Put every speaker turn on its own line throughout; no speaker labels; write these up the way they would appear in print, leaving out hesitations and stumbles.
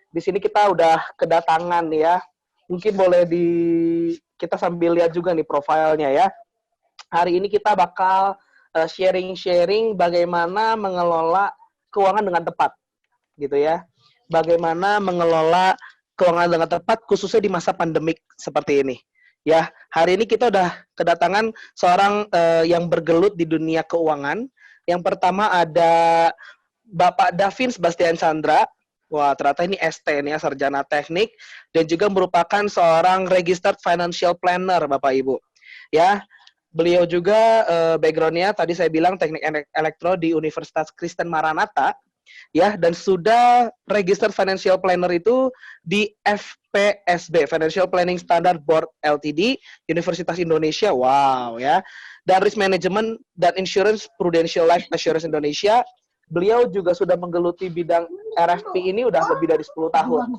Di sini kita udah kedatangan ya. Mungkin boleh kita sambil lihat juga nih profilnya ya. Hari ini kita bakal sharing-sharing bagaimana mengelola keuangan dengan tepat, gitu ya. Bagaimana mengelola keuangan dengan tepat, khususnya di masa pandemik seperti ini. Ya, hari ini kita udah kedatangan seorang yang bergelut di dunia keuangan. Yang pertama ada Bapak Davin Sebastian Chandra. Wah, ternyata ini ST nih ya, sarjana teknik dan juga merupakan seorang registered financial planner, Bapak Ibu. Ya, beliau juga background-nya tadi saya bilang teknik elektro di Universitas Kristen Maranatha, ya, dan sudah registered financial planner itu di FPSB, Financial Planning Standard Board Ltd, Universitas Indonesia. Wow, ya. Dan Risk Management dan Insurance Prudential Life Assurance Indonesia. Beliau juga sudah menggeluti bidang RFP ini udah lebih dari 10 tahun.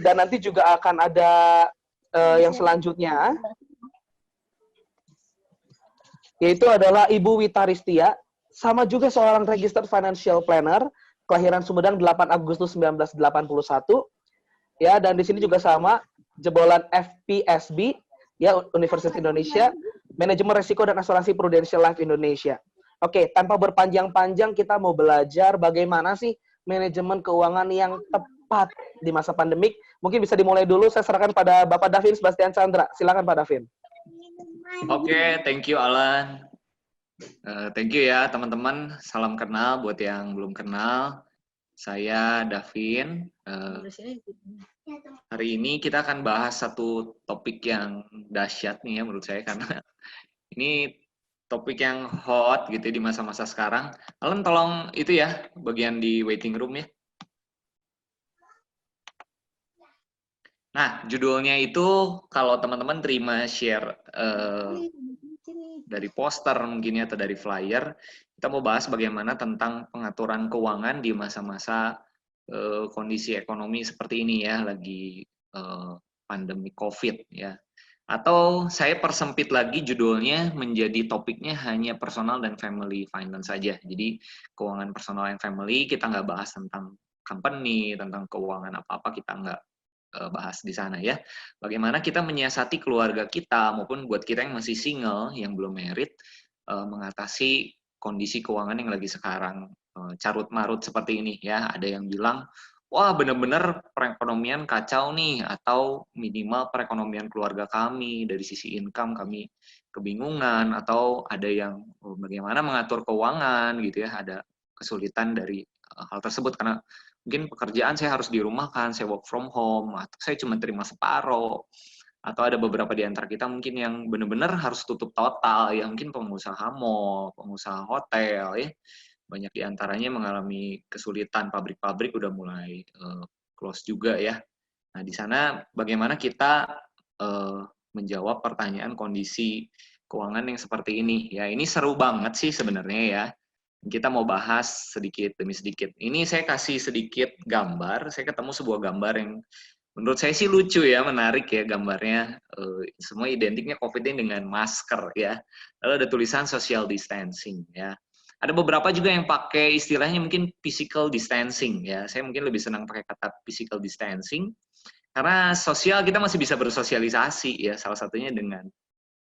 Dan nanti juga akan ada yang selanjutnya, yaitu adalah Ibu Wita Ristia, sama juga seorang registered financial planner, kelahiran Sumedang 8 Agustus 1981, ya, dan di sini juga sama, jebolan FPSB, ya, Universitas Indonesia, Manajemen Resiko dan Asuransi Prudential Life Indonesia. Oke, tanpa berpanjang-panjang kita mau belajar bagaimana sih manajemen keuangan yang tepat di masa pandemik. Mungkin bisa dimulai dulu, saya serahkan pada Bapak Davin Sebastian Chandra. Silakan Pak Davin.
Oke, thank you Alan. Thank you ya teman-teman. Salam kenal buat yang belum kenal. Saya Davin. Hari ini kita akan bahas satu topik yang dahsyat nih ya menurut saya, karena ini topik yang hot gitu di masa-masa sekarang. Alan tolong itu ya bagian di waiting room ya. Nah, judulnya itu kalau teman-teman terima share dari poster mungkin ya, atau dari flyer, kita mau bahas bagaimana tentang pengaturan keuangan di masa-masa kondisi ekonomi seperti ini ya, lagi pandemi COVID ya. Atau saya persempit lagi judulnya menjadi topiknya hanya personal dan family finance saja. Jadi keuangan personal dan family kita nggak bahas tentang company, tentang keuangan apa-apa kita nggak bahas di sana ya. Bagaimana kita menyiasati keluarga kita maupun buat kita yang masih single, yang belum married, mengatasi kondisi keuangan yang lagi sekarang carut marut seperti ini ya. Ada yang bilang, wah benar-benar perekonomian kacau nih, atau minimal perekonomian keluarga kami dari sisi income kami kebingungan, atau ada yang bagaimana mengatur keuangan gitu ya, ada kesulitan dari hal tersebut karena mungkin pekerjaan saya harus dirumahkan, saya work from home, atau saya cuma terima separuh, atau ada beberapa di antara kita mungkin yang benar-benar harus tutup total, ya mungkin pengusaha mall, pengusaha hotel, ya banyak di antaranya mengalami kesulitan, pabrik-pabrik udah mulai close juga ya. Nah di sana bagaimana kita menjawab pertanyaan kondisi keuangan yang seperti ini ya, ini seru banget sih sebenarnya ya. Kita mau bahas sedikit demi sedikit. Ini saya kasih sedikit gambar. Saya ketemu sebuah gambar yang menurut saya sih lucu ya, menarik ya gambarnya. Semua identiknya COVID ini dengan masker ya. Lalu ada tulisan social distancing ya. Ada beberapa juga yang pakai istilahnya mungkin physical distancing ya. Saya mungkin lebih senang pakai kata physical distancing karena sosial kita masih bisa bersosialisasi ya. Salah satunya dengan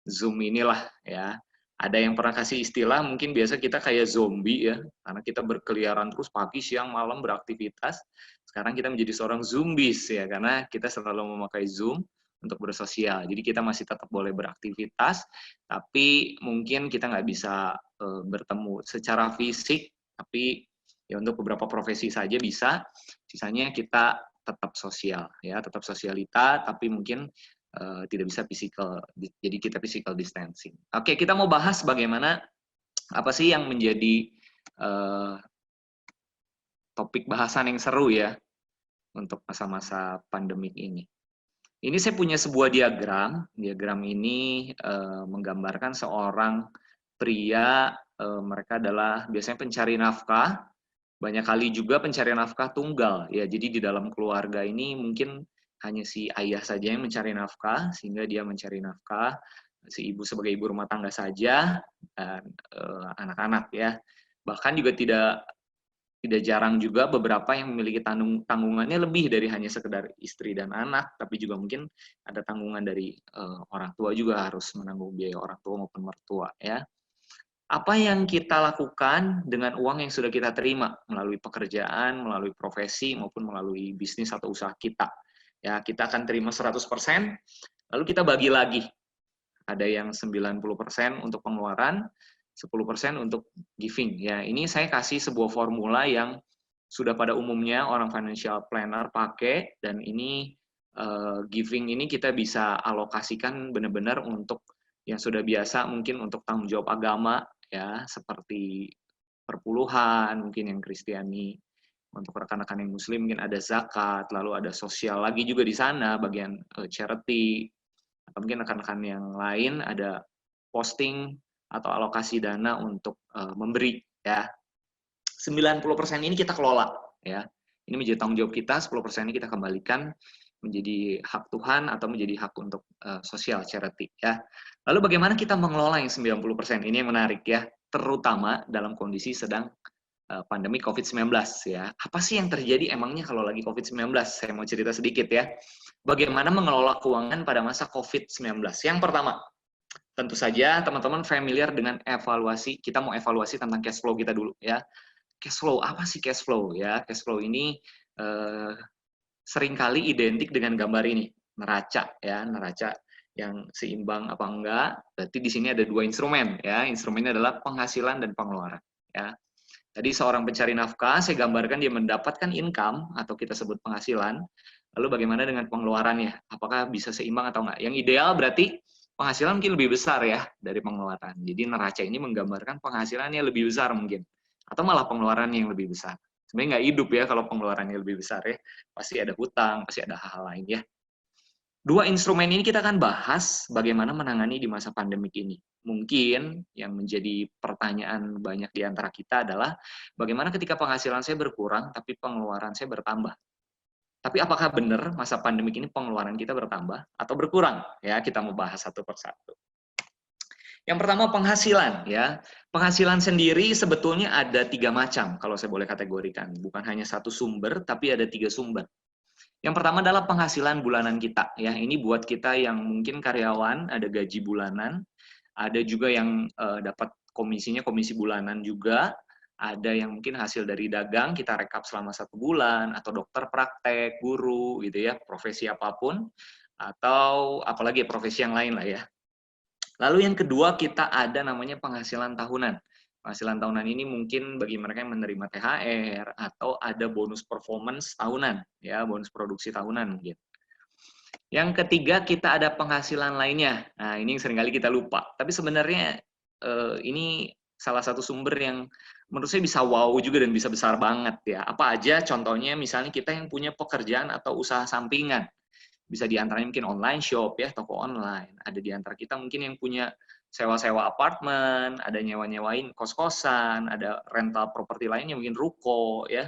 Zoom inilah ya. Ada yang pernah kasih istilah, mungkin biasa kita kayak zombie ya, karena kita berkeliaran terus pagi, siang, malam beraktivitas. Sekarang kita menjadi seorang zombies ya, karena kita selalu memakai Zoom untuk bersosial. Jadi kita masih tetap boleh beraktivitas, tapi mungkin kita nggak bisa bertemu secara fisik, tapi ya untuk beberapa profesi saja bisa. Sisanya kita tetap sosial ya, tetap sosialita, tapi mungkin tidak bisa physical, jadi kita physical distancing. Oke, kita mau bahas bagaimana apa sih yang menjadi topik bahasan yang seru ya untuk masa-masa pandemik ini. Ini saya punya sebuah diagram. Diagram ini menggambarkan seorang pria, mereka adalah biasanya pencari nafkah, banyak kali juga pencari nafkah tunggal ya. Jadi di dalam keluarga ini mungkin hanya si ayah saja yang mencari nafkah, sehingga dia mencari nafkah, si ibu sebagai ibu rumah tangga saja, dan anak-anak ya. Bahkan juga tidak tidak jarang juga beberapa yang memiliki tanggungannya lebih dari hanya sekedar istri dan anak, tapi juga mungkin ada tanggungan dari orang tua juga, harus menanggung biaya orang tua maupun mertua ya. Apa yang kita lakukan dengan uang yang sudah kita terima melalui pekerjaan, melalui profesi maupun melalui bisnis atau usaha kita. Ya, kita akan terima 100%, lalu kita bagi lagi. Ada yang 90% untuk pengeluaran, 10% untuk giving. Ya, ini saya kasih sebuah formula yang sudah pada umumnya orang financial planner pakai, dan ini giving ini kita bisa alokasikan benar-benar untuk yang sudah biasa, mungkin untuk tanggung jawab agama ya, seperti perpuluhan, mungkin yang Kristiani. Untuk rekan-rekan yang Muslim mungkin ada zakat, lalu ada sosial lagi juga di sana, bagian charity, atau mungkin rekan-rekan yang lain ada posting atau alokasi dana untuk memberi ya. 90% ini kita kelola ya. Ini menjadi tanggung jawab kita, 10% ini kita kembalikan menjadi hak Tuhan atau menjadi hak untuk sosial charity ya. Lalu bagaimana kita mengelola yang 90%? Ini yang menarik ya, terutama dalam kondisi sedang pandemi COVID-19 ya. Apa sih yang terjadi emangnya kalau lagi COVID-19? Saya mau cerita sedikit ya. Bagaimana mengelola keuangan pada masa COVID-19? Yang pertama, tentu saja teman-teman familiar dengan evaluasi. Kita mau evaluasi tentang cash flow kita dulu ya. Cash flow, apa sih cash flow ya? Cash flow ini seringkali identik dengan gambar ini, neraca ya, neraca yang seimbang apa enggak. Berarti di sini ada dua instrumen ya. Instrumennya adalah penghasilan dan pengeluaran ya. Tadi seorang pencari nafkah, saya gambarkan dia mendapatkan income atau kita sebut penghasilan. Lalu bagaimana dengan pengeluarannya? Apakah bisa seimbang atau enggak? Yang ideal berarti penghasilan mungkin lebih besar ya dari pengeluaran. Jadi neraca ini menggambarkan penghasilannya lebih besar mungkin. Atau malah pengeluaran yang lebih besar. Sebenarnya nggak hidup ya kalau pengeluarannya lebih besar ya. Pasti ada hutang, pasti ada hal-hal lain ya. Dua instrumen ini kita akan bahas bagaimana menangani di masa pandemik ini. Mungkin yang menjadi pertanyaan banyak di antara kita adalah bagaimana ketika penghasilan saya berkurang tapi pengeluaran saya bertambah. Tapi apakah benar masa pandemik ini pengeluaran kita bertambah atau berkurang? Ya, kita mau bahas satu persatu. Yang pertama penghasilan ya. Penghasilan sendiri sebetulnya ada 3 macam kalau saya boleh kategorikan. Bukan hanya satu sumber, tapi ada 3 sumber. Yang pertama adalah penghasilan bulanan kita ya. Ini buat kita yang mungkin karyawan, ada gaji bulanan, ada juga yang dapat komisinya komisi bulanan juga, ada yang mungkin hasil dari dagang kita rekap selama 1 bulan, atau dokter praktek, guru gitu ya, profesi apapun, atau apalagi profesi yang lain lah ya. Lalu yang kedua kita ada namanya penghasilan tahunan. Penghasilan tahunan ini mungkin bagi mereka yang menerima THR atau ada bonus performance tahunan, ya bonus produksi tahunan mungkin. Yang ketiga kita ada penghasilan lainnya. Nah ini yang seringkali kita lupa. Tapi sebenarnya ini salah satu sumber yang menurut saya bisa wow juga dan bisa besar banget ya. Apa aja? Contohnya misalnya kita yang punya pekerjaan atau usaha sampingan. Bisa diantaranya mungkin online shop ya, toko online. Ada di antara kita mungkin yang punya sewa-sewa apartemen, ada nyewa-nyewain kos-kosan, ada rental properti lainnya, mungkin ruko ya.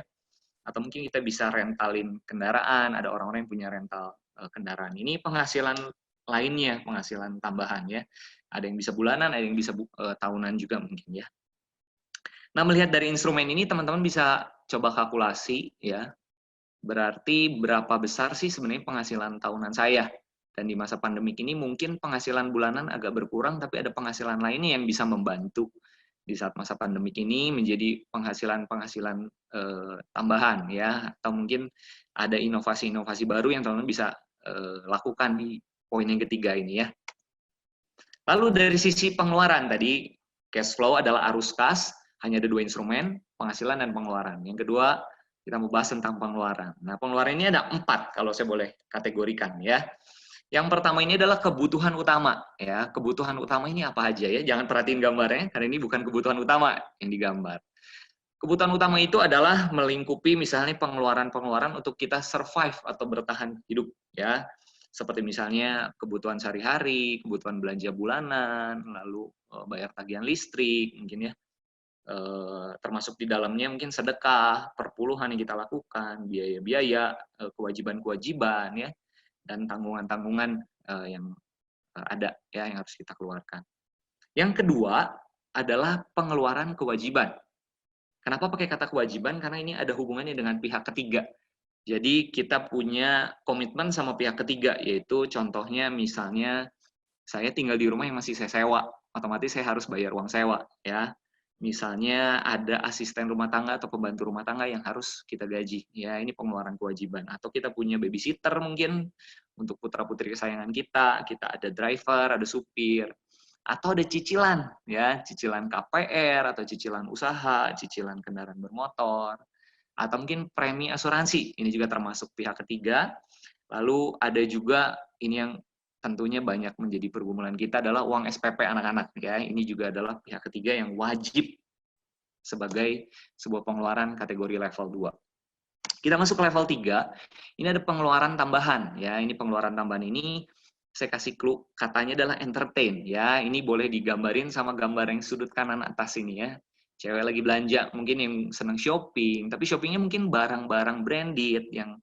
Atau mungkin kita bisa rentalin kendaraan, ada orang-orang yang punya rental kendaraan. Ini penghasilan lainnya, penghasilan tambahan ya. Ada yang bisa bulanan, ada yang bisa tahunan juga mungkin ya. Nah, melihat dari instrumen ini teman-teman bisa coba kalkulasi ya. Berarti berapa besar sih sebenarnya penghasilan tahunan saya? Dan di masa pandemik ini mungkin penghasilan bulanan agak berkurang, tapi ada penghasilan lainnya yang bisa membantu di saat masa pandemik ini menjadi penghasilan-penghasilan tambahan ya, atau mungkin ada inovasi-inovasi baru yang teman-teman bisa lakukan di poin yang ketiga ini ya. Lalu dari sisi pengeluaran tadi, cash flow adalah arus kas, hanya ada 2 instrumen, penghasilan dan pengeluaran. Yang kedua, kita mau bahas tentang pengeluaran. Nah, pengeluaran ini ada 4 kalau saya boleh kategorikan ya. Yang pertama ini adalah kebutuhan utama ya. Kebutuhan utama ini apa aja ya? Jangan perhatiin gambarnya karena ini bukan kebutuhan utama yang digambar. Kebutuhan utama itu adalah melingkupi misalnya pengeluaran-pengeluaran untuk kita survive atau bertahan hidup ya. Seperti misalnya kebutuhan sehari-hari, kebutuhan belanja bulanan, lalu bayar tagihan listrik mungkin ya. Termasuk di dalamnya mungkin sedekah, perpuluhan yang kita lakukan, biaya-biaya, kewajiban-kewajiban ya, dan tanggungan-tanggungan yang ada ya yang harus kita keluarkan. Yang kedua adalah pengeluaran kewajiban. Kenapa pakai kata kewajiban? Karena ini ada hubungannya dengan pihak ketiga. Jadi kita punya komitmen sama pihak ketiga, yaitu contohnya misalnya saya tinggal di rumah yang masih saya sewa, otomatis saya harus bayar uang sewa, ya. Misalnya ada asisten rumah tangga atau pembantu rumah tangga yang harus kita gaji, ya ini pengeluaran kewajiban. Atau kita punya babysitter mungkin untuk putra-putri kesayangan kita, kita ada driver, ada supir, atau ada cicilan, ya cicilan KPR atau cicilan usaha, cicilan kendaraan bermotor, atau mungkin premi asuransi, ini juga termasuk pihak ketiga. Lalu ada juga ini yang tentunya banyak menjadi pergumulan kita adalah uang SPP anak-anak, ya. Ini juga adalah pihak ketiga yang wajib sebagai sebuah pengeluaran kategori level 2. Kita masuk ke level 3, ini ada pengeluaran tambahan, ya. Ini pengeluaran tambahan ini saya kasih clue, katanya adalah entertain, ya. Ini boleh digambarin sama gambar yang sudut kanan atas ini, ya. Cewek lagi belanja, mungkin yang senang shopping, tapi shoppingnya mungkin barang-barang branded yang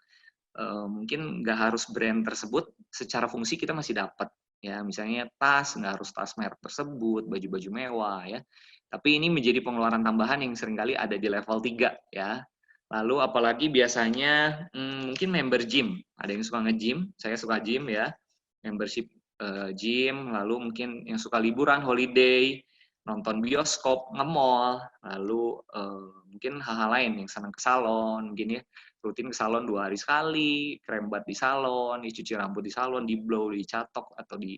mungkin nggak harus brand tersebut, secara fungsi kita masih dapat, ya. Misalnya tas, nggak harus tas merek tersebut, baju-baju mewah, ya. Tapi ini menjadi pengeluaran tambahan yang seringkali ada di level 3, ya. Lalu apalagi biasanya mungkin member gym, ada yang suka nge-gym, saya suka gym, ya. Membership gym, lalu mungkin yang suka liburan, holiday, nonton bioskop, nge-mall, lalu mungkin hal-hal lain yang senang ke salon, mungkin ya rutin ke salon 2 hari sekali, krembat di salon, dicuci rambut di salon, di blow, dicatok, atau di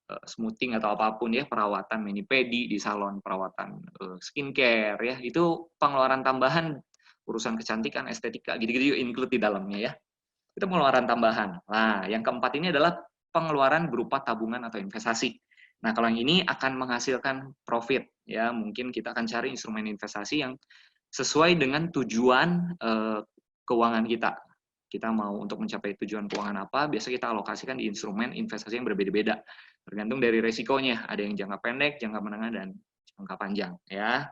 smoothing atau apapun ya, perawatan mani pedi di salon, perawatan skincare ya, itu pengeluaran tambahan urusan kecantikan, estetika, gitu-gitu include di dalamnya ya. Itu pengeluaran tambahan. Nah, yang keempat ini adalah pengeluaran berupa tabungan atau investasi. Nah, kalau yang ini akan menghasilkan profit ya, mungkin kita akan cari instrumen investasi yang sesuai dengan tujuan keuangan kita. Kita mau untuk mencapai tujuan keuangan apa, biasa kita alokasikan di instrumen investasi yang berbeda-beda. Tergantung dari resikonya, ada yang jangka pendek, jangka menengah, dan jangka panjang. Ya.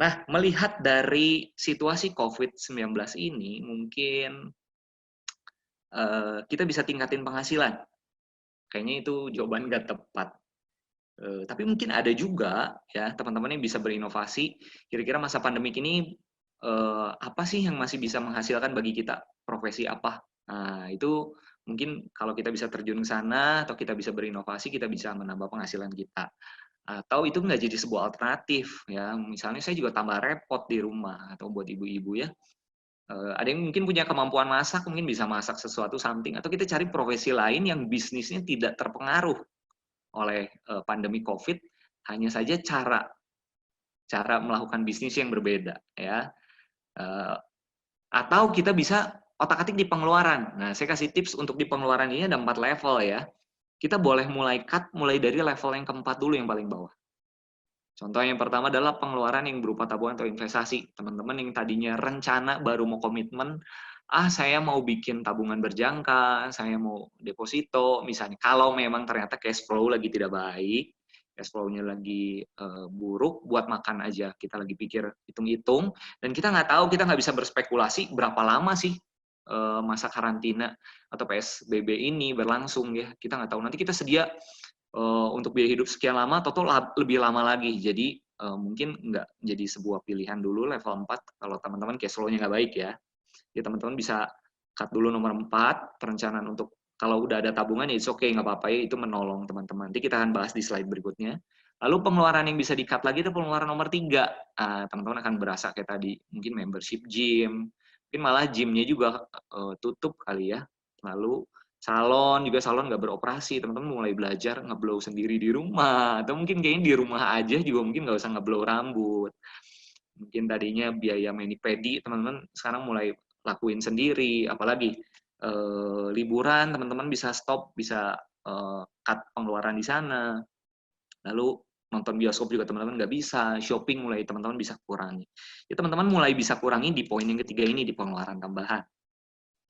Nah, melihat dari situasi COVID-19 ini, mungkin kita bisa tingkatin penghasilan. Kayaknya itu jawaban nggak tepat. Tapi mungkin ada juga ya teman-teman yang bisa berinovasi. Kira-kira masa pandemik ini apa sih yang masih bisa menghasilkan bagi kita? Profesi apa? Nah, itu mungkin kalau kita bisa terjun ke sana atau kita bisa berinovasi, kita bisa menambah penghasilan kita. Atau itu nggak jadi sebuah alternatif ya. Misalnya saya juga tambah repot di rumah atau buat ibu-ibu ya. Ada yang mungkin punya kemampuan masak, mungkin bisa masak sesuatu something. Atau kita cari profesi lain yang bisnisnya tidak terpengaruh oleh pandemi COVID. Hanya saja cara melakukan bisnis yang berbeda ya. Atau kita bisa otak-atik di pengeluaran. Nah, saya kasih tips untuk di pengeluaran ini ada 4 level ya. Kita boleh mulai cut mulai dari level yang keempat dulu yang paling bawah. Contoh yang pertama adalah pengeluaran yang berupa tabungan atau investasi. Teman-teman yang tadinya rencana baru mau komitmen, saya mau bikin tabungan berjangka, saya mau deposito, misalnya. Kalau memang ternyata cash flow lagi tidak baik, cash flow-nya lagi buruk, buat makan aja. Kita lagi pikir hitung-hitung, dan kita nggak tahu, kita nggak bisa berspekulasi berapa lama sih masa karantina atau PSBB ini berlangsung ya. Kita nggak tahu. Nanti kita sedia untuk biaya hidup sekian lama atau lebih lama lagi. Jadi mungkin nggak jadi sebuah pilihan dulu level 4 kalau teman-teman cash flow-nya nggak baik ya. Ya teman-teman bisa cut dulu nomor 4, perencanaan untuk kalau udah ada tabungan ya it's okay, nggak apa-apa ya, itu menolong teman-teman. Nanti kita akan bahas di slide berikutnya. Lalu pengeluaran yang bisa di-cut lagi itu pengeluaran nomor 3. Teman-teman akan berasa kayak tadi, mungkin membership gym, mungkin malah gymnya juga tutup kali ya. Lalu salon nggak beroperasi, teman-teman mulai belajar ngeblow sendiri di rumah, atau mungkin kayaknya di rumah aja juga mungkin nggak usah ngeblow rambut. Mungkin tadinya biaya mani pedi, teman-teman sekarang mulai lakuin sendiri, apalagi liburan, teman-teman bisa stop, bisa cut pengeluaran di sana. Lalu nonton bioskop juga teman-teman nggak bisa, shopping mulai teman-teman bisa kurangi. Ya teman-teman mulai bisa kurangi di poin yang ketiga ini, di pengeluaran tambahan.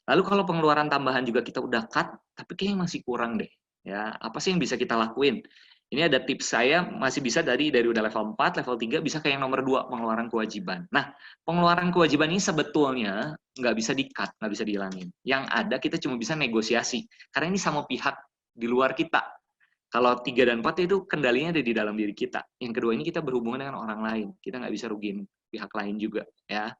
Lalu kalau pengeluaran tambahan juga kita udah cut, tapi kayaknya masih kurang deh. Ya, apa sih yang bisa kita lakuin? Ini ada tips saya, masih bisa dari udah level 4, level 3, bisa kayak yang nomor 2, pengeluaran kewajiban. Nah, pengeluaran kewajiban ini sebetulnya nggak bisa di-cut, nggak bisa dihilangin. Yang ada kita cuma bisa negosiasi. Karena ini sama pihak di luar kita. Kalau 3 dan 4 itu kendalinya ada di dalam diri kita. Yang kedua ini kita berhubungan dengan orang lain. Kita nggak bisa rugiin pihak lain juga ya.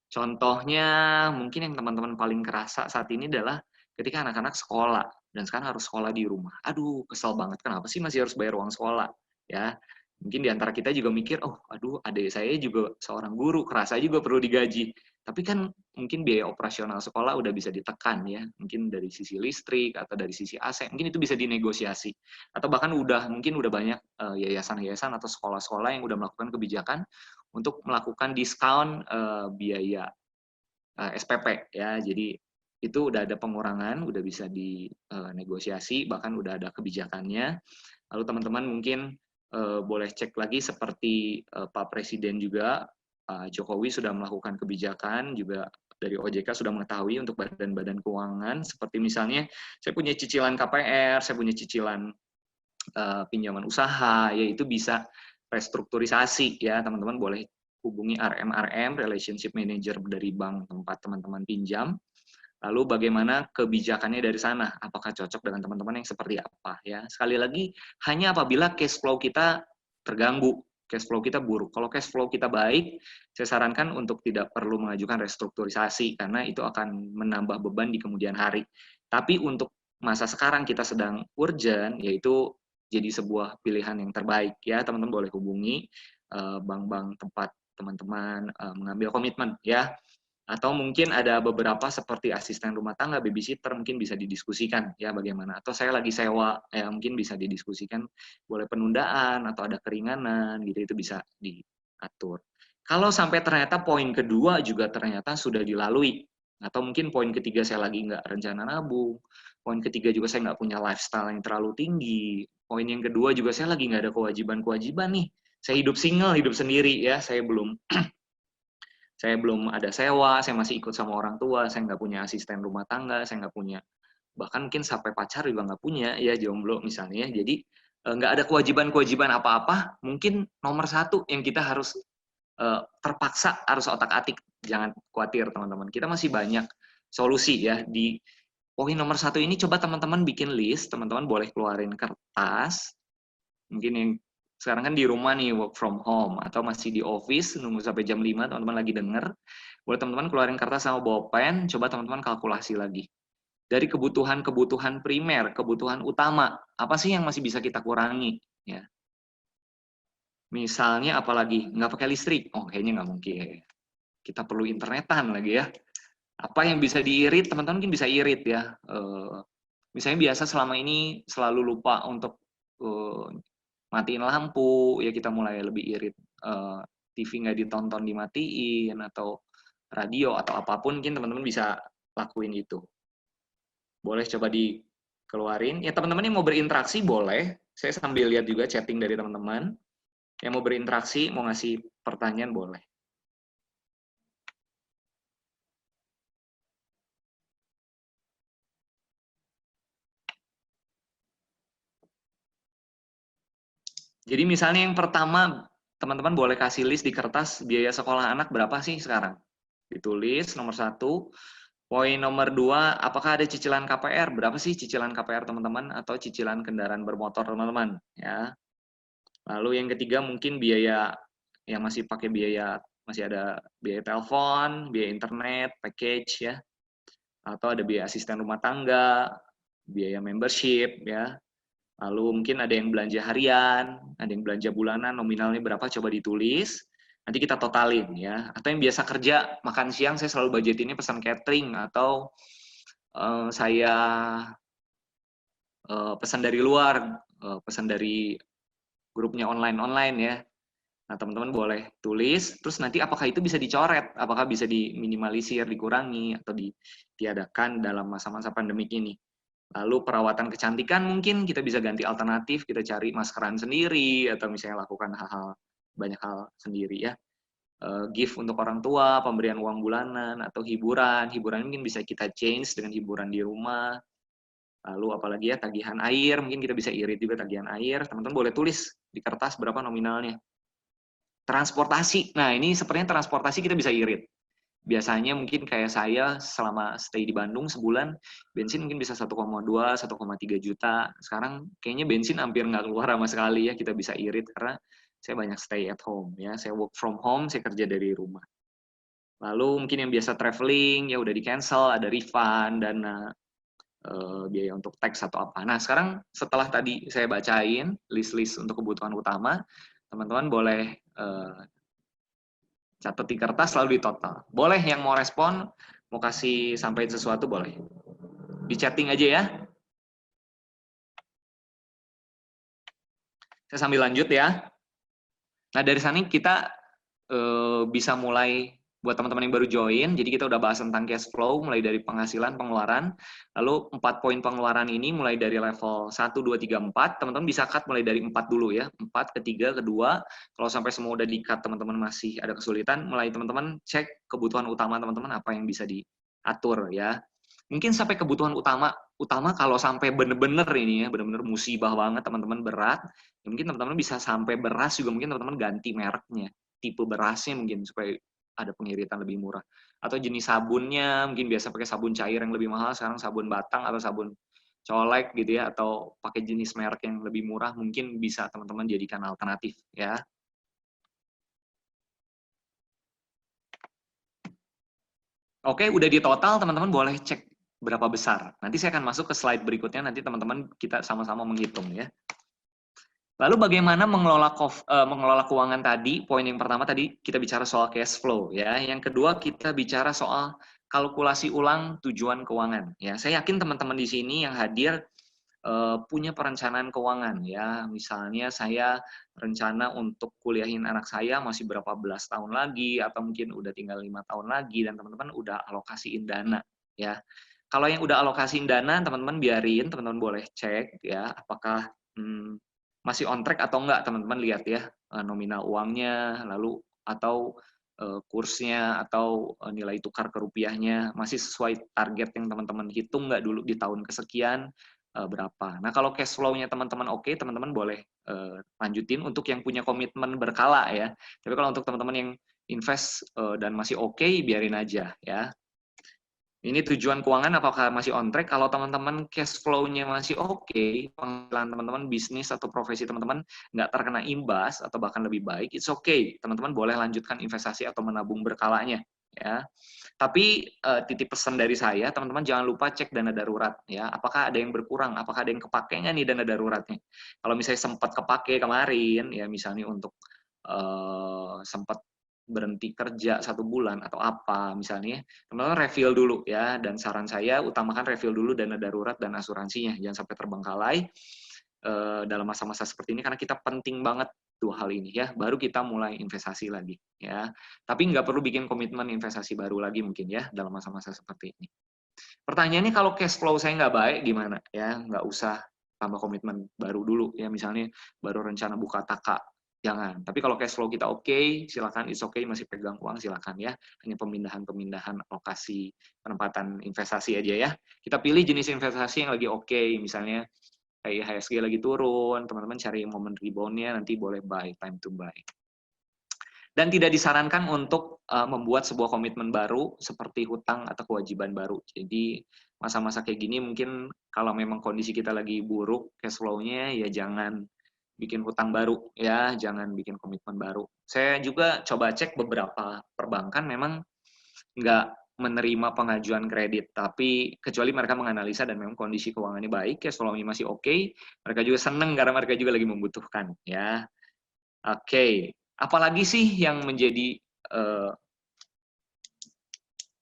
Contohnya mungkin yang teman-teman paling kerasa saat ini adalah ketika anak-anak sekolah dan sekarang harus sekolah di rumah. Aduh, kesel banget. Kenapa sih masih harus bayar uang sekolah? Ya, mungkin di antara kita juga mikir, oh, aduh, adik saya juga seorang guru, kerasa juga perlu digaji. Tapi kan mungkin biaya operasional sekolah udah bisa ditekan ya, mungkin dari sisi listrik atau dari sisi AC, mungkin itu bisa dinegosiasi. Atau bahkan mungkin udah banyak yayasan-yayasan atau sekolah-sekolah yang udah melakukan kebijakan untuk melakukan diskon biaya SPP ya. Jadi itu udah ada pengurangan, udah bisa dinegosiasi, bahkan udah ada kebijakannya. Lalu teman-teman mungkin boleh cek lagi seperti Pak Presiden juga, Pak Jokowi sudah melakukan kebijakan, juga dari OJK sudah mengetahui untuk badan-badan keuangan, seperti misalnya saya punya cicilan KPR, saya punya cicilan pinjaman usaha, yaitu bisa restrukturisasi ya, teman-teman boleh hubungi RM, Relationship Manager dari bank tempat teman-teman pinjam. Lalu bagaimana kebijakannya dari sana? Apakah cocok dengan teman-teman yang seperti apa ya? Sekali lagi, hanya apabila cash flow kita terganggu, cash flow kita buruk. Kalau cash flow kita baik, saya sarankan untuk tidak perlu mengajukan restrukturisasi karena itu akan menambah beban di kemudian hari. Tapi untuk masa sekarang kita sedang urgent, yaitu jadi sebuah pilihan yang terbaik ya. Teman-teman boleh hubungi bank-bank tempat teman-teman mengambil komitmen ya. Atau mungkin ada beberapa seperti asisten rumah tangga, babysitter, mungkin bisa didiskusikan ya bagaimana. Atau saya lagi sewa, ya mungkin bisa didiskusikan boleh penundaan atau ada keringanan gitu, itu bisa diatur. Kalau sampai ternyata poin kedua juga ternyata sudah dilalui, atau mungkin poin ketiga saya lagi nggak rencana nabung, poin ketiga juga saya nggak punya lifestyle yang terlalu tinggi, poin yang kedua juga saya lagi nggak ada kewajiban-kewajiban nih, saya hidup single, hidup sendiri ya, saya belum ada sewa, saya masih ikut sama orang tua, saya nggak punya asisten rumah tangga, saya nggak punya, bahkan mungkin sampai pacar juga nggak punya, ya jomblo misalnya. Jadi nggak ada kewajiban-kewajiban apa-apa, mungkin nomor satu yang kita harus terpaksa harus otak-atik, jangan khawatir teman-teman, kita masih banyak solusi ya. Di poin nomor satu ini coba teman-teman bikin list, teman-teman boleh keluarin kertas, mungkin yang sekarang kan di rumah nih, work from home, atau masih di office, nunggu sampai jam 5, teman-teman lagi denger, boleh teman-teman keluarin kertas sama bolpen, coba teman-teman kalkulasi lagi. Dari kebutuhan-kebutuhan primer, kebutuhan utama, apa sih yang masih bisa kita kurangi? Ya. Misalnya apalagi, nggak pakai listrik, oh kayaknya nggak mungkin. Kita perlu internetan lagi ya. Apa yang bisa diirit, teman-teman mungkin bisa irit ya. Misalnya biasa selama ini selalu lupa untuk matiin lampu, ya kita mulai lebih irit. TV nggak ditonton dimatiin, atau radio, atau apapun, mungkin teman-teman bisa lakuin itu. Boleh coba dikeluarin. Ya teman-teman yang mau berinteraksi boleh. Saya sambil lihat juga chatting dari teman-teman. Yang mau berinteraksi, mau ngasih pertanyaan boleh. Jadi misalnya yang pertama, teman-teman boleh kasih list di kertas biaya sekolah anak berapa sih sekarang. Ditulis nomor 1. Poin nomor 2, apakah ada cicilan KPR? Berapa sih cicilan KPR teman-teman? Atau cicilan kendaraan bermotor teman-teman? Ya. Lalu yang ketiga mungkin biaya yang masih pakai biaya, masih ada biaya telepon, biaya internet, package ya. Atau ada biaya asisten rumah tangga, biaya membership ya. Lalu mungkin ada yang belanja harian, ada yang belanja bulanan, nominalnya berapa coba ditulis. Nanti kita totalin ya. Atau yang biasa kerja, makan siang saya selalu budgetinnya pesan catering, atau saya pesan dari luar, pesan dari grupnya online ya. Nah, teman-teman boleh tulis, terus nanti apakah itu bisa dicoret, apakah bisa diminimalisir, dikurangi, atau ditiadakan dalam masa-masa pandemik ini. Lalu perawatan kecantikan mungkin kita bisa ganti alternatif, kita cari maskeran sendiri, atau misalnya lakukan banyak hal sendiri ya. Gift untuk orang tua, pemberian uang bulanan, atau hiburan mungkin bisa kita change dengan hiburan di rumah. Lalu apalagi ya, tagihan air, mungkin kita bisa irit juga tagihan air, teman-teman boleh tulis di kertas berapa nominalnya. Transportasi, nah ini sepertinya transportasi kita bisa irit. Biasanya mungkin kayak saya selama stay di Bandung sebulan, bensin mungkin bisa 1,2, 1,3 juta. Sekarang kayaknya bensin hampir nggak keluar sama sekali ya, kita bisa irit karena saya banyak stay at home ya, saya work from home, saya kerja dari rumah. Lalu mungkin yang biasa traveling ya udah di cancel, ada refund, dana biaya untuk tax atau apa. Nah sekarang setelah tadi saya bacain list-list untuk kebutuhan utama, teman-teman boleh catat di kertas lalu di total. Boleh yang mau respon, mau kasih sampaikan sesuatu boleh. Di chatting aja ya. Saya sambil lanjut ya. Nah dari sana kita bisa mulai buat teman-teman yang baru join. Jadi kita udah bahas tentang cash flow, mulai dari penghasilan, pengeluaran. Lalu 4 poin pengeluaran ini mulai dari level 1, 2, 3, 4. Teman-teman bisa cut mulai dari 4 dulu ya. 4 ke 3, ke 2. Kalau sampai semua udah di-cut, teman-teman masih ada kesulitan, mulai teman-teman cek kebutuhan utama teman-teman apa yang bisa diatur ya. Mungkin sampai kebutuhan utama kalau sampai bener-bener ini ya, bener-bener musibah banget teman-teman berat, ya mungkin teman-teman bisa sampai beras juga mungkin teman-teman ganti mereknya, tipe berasnya mungkin supaya ada pengiritan lebih murah. Atau jenis sabunnya, mungkin biasa pakai sabun cair yang lebih mahal, sekarang sabun batang atau sabun colek gitu ya, atau pakai jenis merek yang lebih murah, mungkin bisa teman-teman jadikan alternatif ya. Oke, udah di total, teman-teman boleh cek berapa besar. Nanti saya akan masuk ke slide berikutnya, nanti teman-teman kita sama-sama menghitung ya. Lalu bagaimana mengelola keuangan tadi? Poin yang pertama tadi kita bicara soal cash flow ya. Yang kedua kita bicara soal kalkulasi ulang tujuan keuangan ya. Saya yakin teman-teman di sini yang hadir punya perencanaan keuangan ya. Misalnya saya rencana untuk kuliahin anak saya masih berapa belas tahun lagi atau mungkin udah tinggal 5 tahun lagi dan teman-teman udah alokasiin dana ya. Kalau yang udah alokasiin dana, teman-teman biarin, teman-teman boleh cek ya apakah masih on track atau enggak, teman-teman lihat ya nominal uangnya, lalu atau kursnya atau nilai tukar ke rupiahnya masih sesuai target yang teman-teman hitung nggak dulu di tahun kesekian berapa. Nah kalau cash flow-nya teman-teman oke, teman-teman boleh lanjutin untuk yang punya komitmen berkala ya. Tapi kalau untuk teman-teman yang invest dan masih oke, biarin aja ya. Ini tujuan keuangan apakah masih on track? Kalau teman-teman cash flow-nya masih oke, penghasilan teman-teman, bisnis atau profesi teman-teman nggak terkena imbas atau bahkan lebih baik, it's okay. Teman-teman boleh lanjutkan investasi atau menabung berkalanya. Ya. Tapi titip pesan dari saya, teman-teman jangan lupa cek dana darurat. Ya. Apakah ada yang berkurang? Apakah ada yang kepake nggak nih dana daruratnya? Kalau misalnya sempat kepake kemarin, ya misalnya untuk sempat berhenti kerja 1 bulan atau apa misalnya, teman-teman refill dulu ya, dan saran saya utamakan refill dulu dana darurat dan asuransinya, jangan sampai terbengkalai dalam masa-masa seperti ini karena kita penting banget 2 hal ini ya, baru kita mulai investasi lagi ya. Tapi nggak perlu bikin komitmen investasi baru lagi mungkin ya dalam masa-masa seperti ini. Pertanyaannya kalau cash flow saya nggak baik gimana ya, nggak usah tambah komitmen baru dulu ya, misalnya baru rencana buka taka. Jangan. Tapi kalau cash flow kita oke, silakan, it's okay, masih pegang uang, silakan ya. Hanya pemindahan alokasi penempatan investasi aja ya. Kita pilih jenis investasi yang lagi oke, misalnya kayak IHSG lagi turun, teman-teman cari momen rebound-nya, nanti boleh buy, time to buy. Dan tidak disarankan untuk membuat sebuah komitmen baru seperti hutang atau kewajiban baru. Jadi masa-masa kayak gini mungkin kalau memang kondisi kita lagi buruk, cash flow-nya ya jangan bikin hutang baru ya, jangan bikin komitmen baru. Saya juga coba cek beberapa perbankan memang nggak menerima pengajuan kredit, tapi kecuali mereka menganalisa dan memang kondisi keuangannya baik, cash flow-nya masih oke, mereka juga seneng karena mereka juga lagi membutuhkan ya. Oke, apalagi sih yang menjadi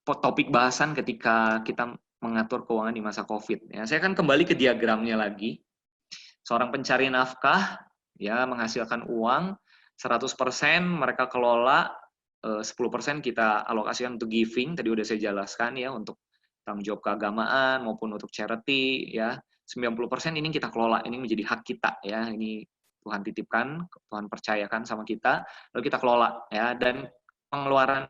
topik bahasan ketika kita mengatur keuangan di masa COVID ya. Saya akan kembali ke diagramnya lagi. Seorang pencari nafkah ya menghasilkan uang 100% mereka kelola, 10% kita alokasikan untuk giving, tadi udah saya jelaskan ya, untuk tanggung jawab keagamaan maupun untuk charity ya. 90% ini kita kelola, ini menjadi hak kita ya. Ini Tuhan titipkan, Tuhan percayakan sama kita, lalu kita kelola ya. Dan pengeluaran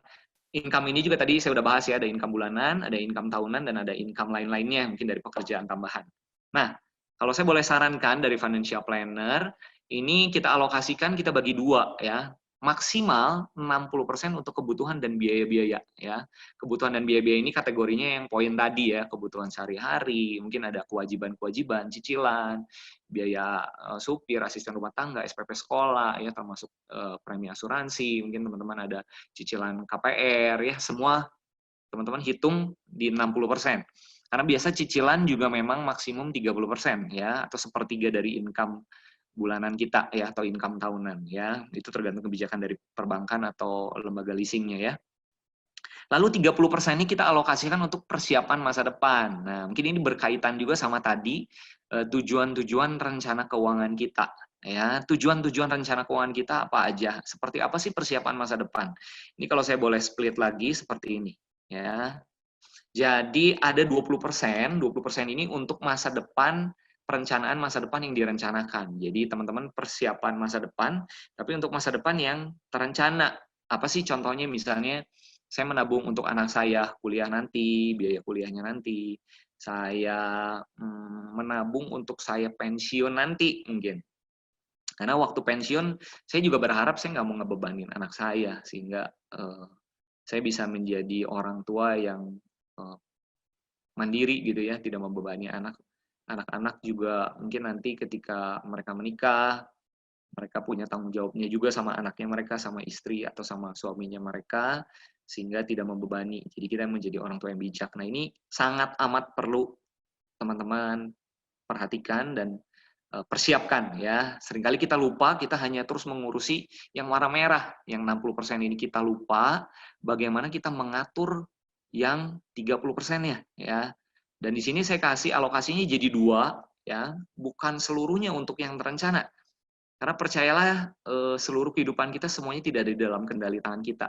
income ini juga tadi saya udah bahas ya, ada income bulanan, ada income tahunan, dan ada income lain-lainnya mungkin dari pekerjaan tambahan. Nah, kalau saya boleh sarankan dari financial planner, ini kita alokasikan, kita bagi 2 ya. maksimal 60% untuk kebutuhan dan biaya-biaya ya. Kebutuhan dan biaya-biaya ini kategorinya yang poin tadi ya, kebutuhan sehari-hari, mungkin ada kewajiban-kewajiban, cicilan, biaya supir, asisten rumah tangga, SPP sekolah ya, termasuk premi asuransi, mungkin teman-teman ada cicilan KPR ya, semua teman-teman hitung di 60%. Karena biasa cicilan juga memang maksimum 30% ya, atau sepertiga dari income bulanan kita ya, atau income tahunan ya. Itu tergantung kebijakan dari perbankan atau lembaga leasingnya ya. Lalu 30% ini kita alokasikan untuk persiapan masa depan. Nah, mungkin ini berkaitan juga sama tadi tujuan-tujuan rencana keuangan kita ya. Tujuan-tujuan rencana keuangan kita apa aja? Seperti apa sih persiapan masa depan? Ini kalau saya boleh split lagi seperti ini ya. Jadi ada 20% ini untuk masa depan, perencanaan masa depan yang direncanakan. Jadi teman-teman persiapan masa depan, tapi untuk masa depan yang terencana. Apa sih contohnya? Misalnya saya menabung untuk anak saya kuliah nanti, biaya kuliahnya nanti. Saya menabung untuk saya pensiun nanti mungkin. Karena waktu pensiun, saya juga berharap saya nggak mau ngebebanin anak saya, sehingga saya bisa menjadi orang tua yang mandiri gitu ya, tidak membebani anak-anak juga mungkin nanti ketika mereka menikah, mereka punya tanggung jawabnya juga sama anaknya mereka, sama istri atau sama suaminya mereka, sehingga tidak membebani. Jadi kita menjadi orang tua yang bijak. Nah ini sangat amat perlu teman-teman perhatikan dan persiapkan ya. Seringkali kita lupa, kita hanya terus mengurusi yang warna merah, yang 60% ini kita lupa bagaimana kita mengatur yang 30%-nya ya. Dan di sini saya kasih alokasinya jadi 2 ya, bukan seluruhnya untuk yang terencana. Karena percayalah seluruh kehidupan kita semuanya tidak ada di dalam kendali tangan kita.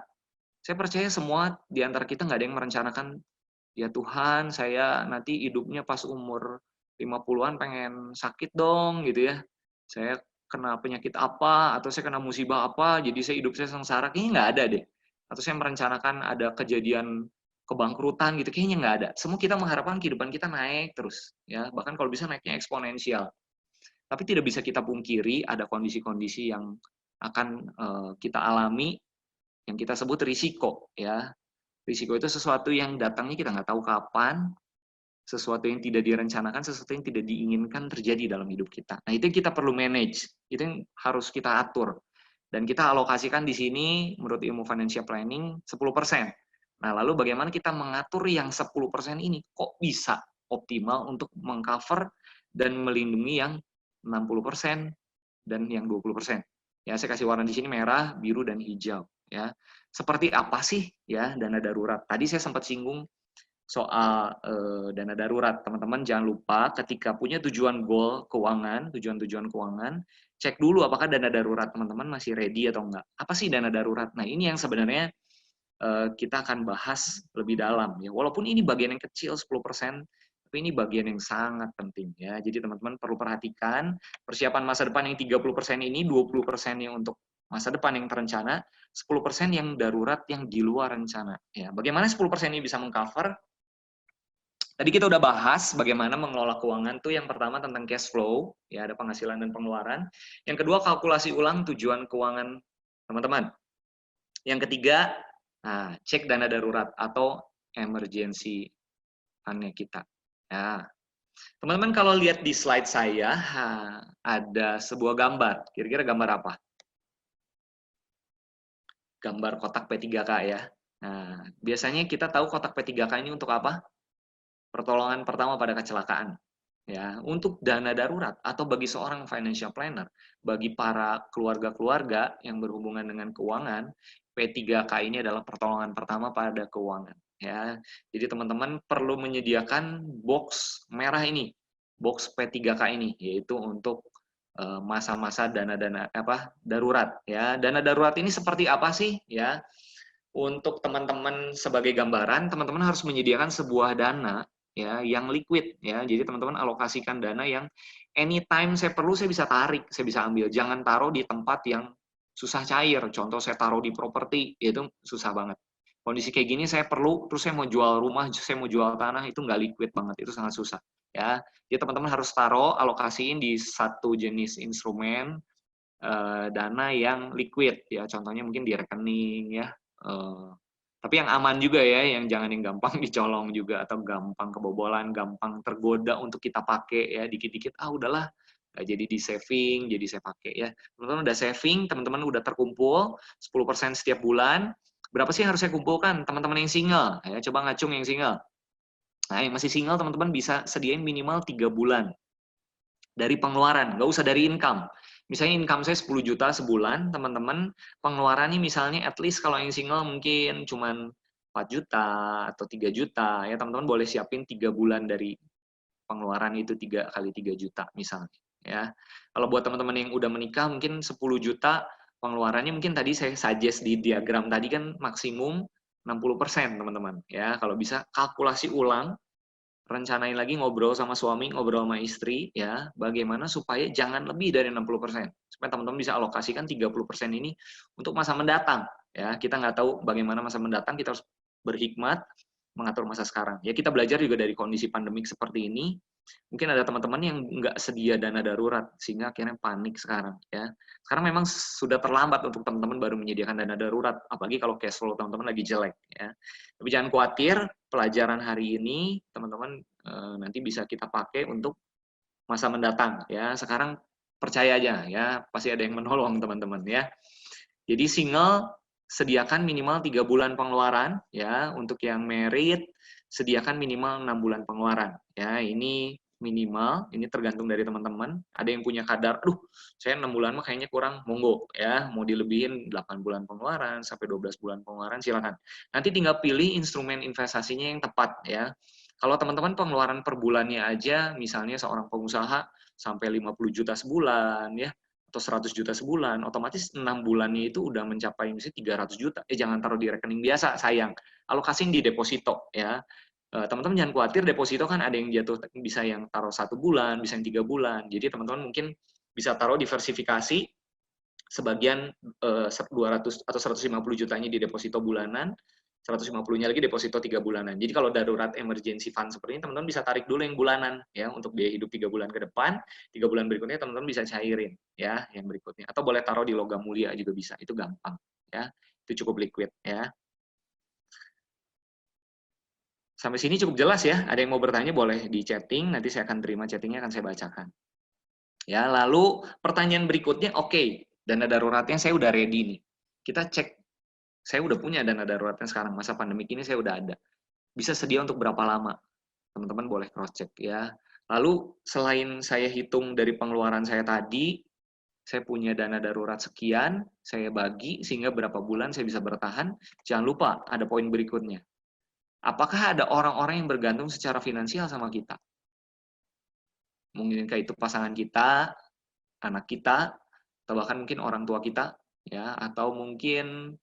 Saya percaya semua di antara kita nggak ada yang merencanakan, ya Tuhan, saya nanti hidupnya pas umur 50-an pengen sakit dong gitu ya. Saya kena penyakit apa, atau saya kena musibah apa, jadi hidup saya sengsara. Kayaknya nggak ada deh. Atau saya merencanakan ada kejadian kebangkrutan gitu, kayaknya nggak ada. Semua kita mengharapkan kehidupan kita naik terus, ya. Bahkan kalau bisa naiknya eksponensial. Tapi tidak bisa kita pungkiri ada kondisi-kondisi yang akan kita alami, yang kita sebut risiko, ya. Risiko itu sesuatu yang datangnya kita nggak tahu kapan, sesuatu yang tidak direncanakan, sesuatu yang tidak diinginkan terjadi dalam hidup kita. Nah, itu yang kita perlu manage, itu yang harus kita atur. Dan kita alokasikan di sini, menurut ilmu financial planning, 10%. Nah, lalu bagaimana kita mengatur yang 10% ini? Kok bisa optimal untuk mengcover dan melindungi yang 60% dan yang 20%. Ya, saya kasih warna di sini merah, biru, dan hijau. Ya, seperti apa sih ya dana darurat? Tadi saya sempat singgung soal dana darurat. Teman-teman jangan lupa ketika punya tujuan goal keuangan, tujuan-tujuan keuangan, cek dulu apakah dana darurat teman-teman masih ready atau enggak. Apa sih dana darurat? Nah, ini yang sebenarnya kita akan bahas lebih dalam ya. Walaupun ini bagian yang kecil 10%, tapi ini bagian yang sangat penting ya. Jadi teman-teman perlu perhatikan persiapan masa depan yang 30% ini, 20% yang untuk masa depan yang terencana, 10% yang darurat yang di luar rencana ya. Bagaimana 10% ini bisa mengcover? Tadi kita udah bahas bagaimana mengelola keuangan tuh, yang pertama tentang cash flow, ya ada penghasilan dan pengeluaran. Yang kedua kalkulasi ulang tujuan keuangan teman-teman. Yang ketiga, nah, cek dana darurat atau emergency fund-nya kita. Ya. Teman-teman kalau lihat di slide saya, ada sebuah gambar. Kira-kira gambar apa? Gambar kotak P3K ya. Nah, biasanya kita tahu kotak P3K ini untuk apa? Pertolongan pertama pada kecelakaan. Ya, untuk dana darurat atau bagi seorang financial planner, bagi para keluarga-keluarga yang berhubungan dengan keuangan, P3K ini adalah pertolongan pertama pada keuangan. Ya, jadi teman-teman perlu menyediakan box merah ini, box P3K ini, yaitu untuk masa-masa dana-dana darurat. Ya, dana darurat ini seperti apa sih? Ya, untuk teman-teman sebagai gambaran, teman-teman harus menyediakan sebuah dana ya yang liquid ya. Jadi teman-teman alokasikan dana yang anytime saya perlu saya bisa tarik, saya bisa ambil. Jangan taruh di tempat yang susah cair. Contoh saya taruh di properti, itu susah banget. Kondisi kayak gini saya perlu, terus saya mau jual rumah, saya mau jual tanah, itu nggak liquid banget, itu sangat susah ya. Jadi teman-teman harus taruh, alokasiin di satu jenis instrumen dana yang liquid ya, contohnya mungkin di rekening ya. Tapi yang aman juga ya, yang jangan yang gampang dicolong juga atau gampang kebobolan, gampang tergoda untuk kita pakai ya, dikit-dikit udahlah nggak jadi di saving, jadi saya pakai ya. Teman-teman udah saving, teman-teman udah terkumpul 10% setiap bulan. Berapa sih yang harus saya kumpulkan? Teman-teman yang single ya, coba ngacung yang single. Nah, yang masih single teman-teman bisa sediain minimal 3 bulan dari pengeluaran, nggak usah dari income. Misalnya income saya 10 juta sebulan, teman-teman pengeluarannya misalnya at least kalau yang single mungkin cuman 4 juta atau 3 juta, ya teman-teman boleh siapin 3 bulan dari pengeluaran itu 3 kali 3 juta misalnya. Ya, kalau buat teman-teman yang udah menikah mungkin 10 juta pengeluarannya mungkin tadi saya suggest di diagram tadi kan maksimum 60% teman-teman. Ya, kalau bisa kalkulasi ulang, rencanain lagi ngobrol sama suami, ngobrol sama istri, ya, bagaimana supaya jangan lebih dari 60%. Supaya teman-teman bisa alokasikan 30% ini untuk masa mendatang. Ya, kita nggak tahu bagaimana masa mendatang, kita harus berhikmat mengatur masa sekarang. Ya, kita belajar juga dari kondisi pandemik seperti ini. Mungkin ada teman-teman yang nggak sedia dana darurat, sehingga akhirnya panik sekarang. Ya, sekarang memang sudah terlambat untuk teman-teman baru menyediakan dana darurat, apalagi kalau cash flow teman-teman lagi jelek. Ya, tapi jangan khawatir, pelajaran hari ini teman-teman nanti bisa kita pakai untuk masa mendatang. Ya, sekarang percaya aja, ya pasti ada yang menolong teman-teman. Ya, jadi single sediakan minimal 3 bulan pengeluaran, ya. Untuk yang married sediakan minimal 6 bulan pengeluaran. Ya, ini minimal, ini tergantung dari teman-teman. Ada yang punya kadar, saya 6 bulan mah kayaknya kurang, monggo ya, mau dilebihin 8 bulan pengeluaran sampai 12 bulan pengeluaran silakan. Nanti tinggal pilih instrumen investasinya yang tepat ya. Kalau teman-teman pengeluaran per bulannya aja, misalnya seorang pengusaha sampai 50 juta sebulan ya, atau 100 juta sebulan, otomatis 6 bulannya itu udah mencapai misalnya 300 juta. Jangan taruh di rekening biasa, sayang. Alokasiin di deposito ya. Teman-teman jangan khawatir, deposito kan ada yang jatuh, bisa yang taruh 1 bulan, bisa yang 3 bulan. Jadi teman-teman mungkin bisa taruh diversifikasi, sebagian 200 atau 150 jutanya di deposito bulanan, 150-nya lagi deposito 3 bulanan. Jadi kalau darurat emergency fund seperti ini, teman-teman bisa tarik dulu yang bulanan ya untuk biaya hidup 3 bulan ke depan, 3 bulan berikutnya teman-teman bisa cairin ya yang berikutnya. Atau boleh taruh di logam mulia juga bisa, itu gampang ya. Itu cukup liquid ya. Sampai sini cukup jelas ya. Ada yang mau bertanya boleh di chatting, nanti saya akan terima chattingnya, akan saya bacakan. Ya, lalu pertanyaan berikutnya, oke, dana daruratnya saya udah ready nih. Kita cek, saya udah punya dana daruratnya sekarang, masa pandemi ini saya udah ada. Bisa sedia untuk berapa lama? Teman-teman boleh cross check ya. Lalu selain saya hitung dari pengeluaran saya tadi, saya punya dana darurat sekian, saya bagi sehingga berapa bulan saya bisa bertahan. Jangan lupa ada poin berikutnya. Apakah ada orang-orang yang bergantung secara finansial sama kita? Mungkinkah itu pasangan kita, anak kita, atau bahkan mungkin orang tua kita, ya, atau mungkin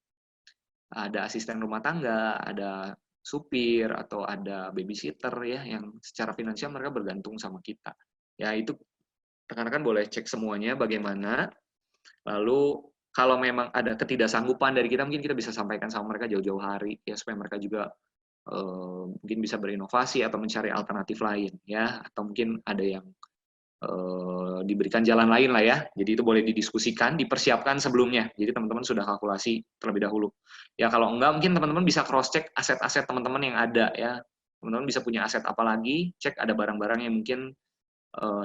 ada asisten rumah tangga, ada supir, atau ada babysitter ya, yang secara finansial mereka bergantung sama kita. Ya, itu rekan-rekan boleh cek semuanya bagaimana. Lalu kalau memang ada ketidaksanggupan dari kita, mungkin kita bisa sampaikan sama mereka jauh-jauh hari ya, supaya mereka juga mungkin bisa berinovasi atau mencari alternatif lain ya, atau mungkin ada yang diberikan jalan lain lah ya. Jadi itu boleh didiskusikan, dipersiapkan sebelumnya. Jadi teman-teman sudah kalkulasi terlebih dahulu. Ya kalau enggak, mungkin teman-teman bisa cross check aset-aset teman-teman yang ada ya. Teman-teman bisa punya aset apa lagi, cek ada barang-barang yang mungkin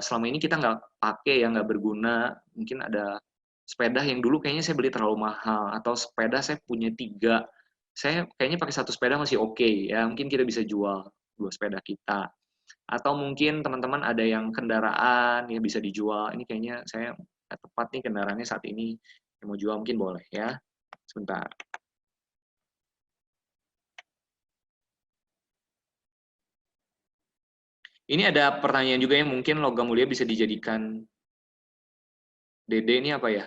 selama ini kita nggak pakai, ya nggak berguna. Mungkin ada sepeda yang dulu kayaknya saya beli terlalu mahal, atau sepeda saya punya 3, saya kayaknya pakai 1 sepeda masih oke, ya mungkin kita bisa jual 2 sepeda kita. Atau mungkin teman-teman ada yang kendaraan ya bisa dijual, ini kayaknya saya nggak tepat nih kendaraannya saat ini, yang mau jual mungkin boleh ya. Sebentar. Ini ada pertanyaan juga yang mungkin logam mulia bisa dijadikan DD, ini apa ya?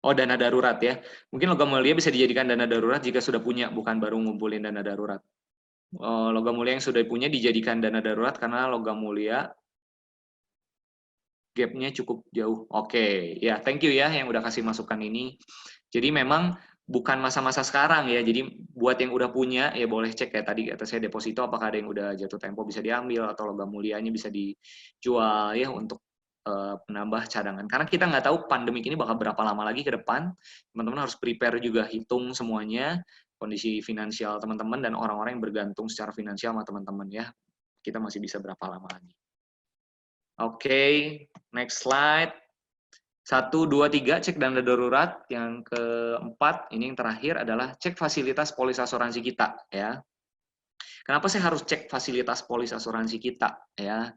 Oh, dana darurat ya. Mungkin logam mulia bisa dijadikan dana darurat jika sudah punya, bukan baru ngumpulin dana darurat. Logam mulia yang sudah punya dijadikan dana darurat karena logam mulia gap-nya cukup jauh. Oke, ya thank you ya yang udah kasih masukan ini. Jadi memang bukan masa-masa sekarang ya. Jadi buat yang udah punya ya boleh cek kayak tadi kata saya deposito apakah ada yang udah jatuh tempo bisa diambil atau logam mulianya bisa dijual ya untuk menambah cadangan. Karena kita nggak tahu pandemi ini bakal berapa lama lagi ke depan. Teman-teman harus prepare juga, hitung semuanya kondisi finansial teman-teman dan orang-orang yang bergantung secara finansial sama teman-teman ya. Kita masih bisa berapa lama lagi. Oke, next slide. 1, 2, 3, cek dana darurat. Yang keempat, ini yang terakhir adalah cek fasilitas polis asuransi kita. Ya. Kenapa saya harus cek fasilitas polis asuransi kita? Ya.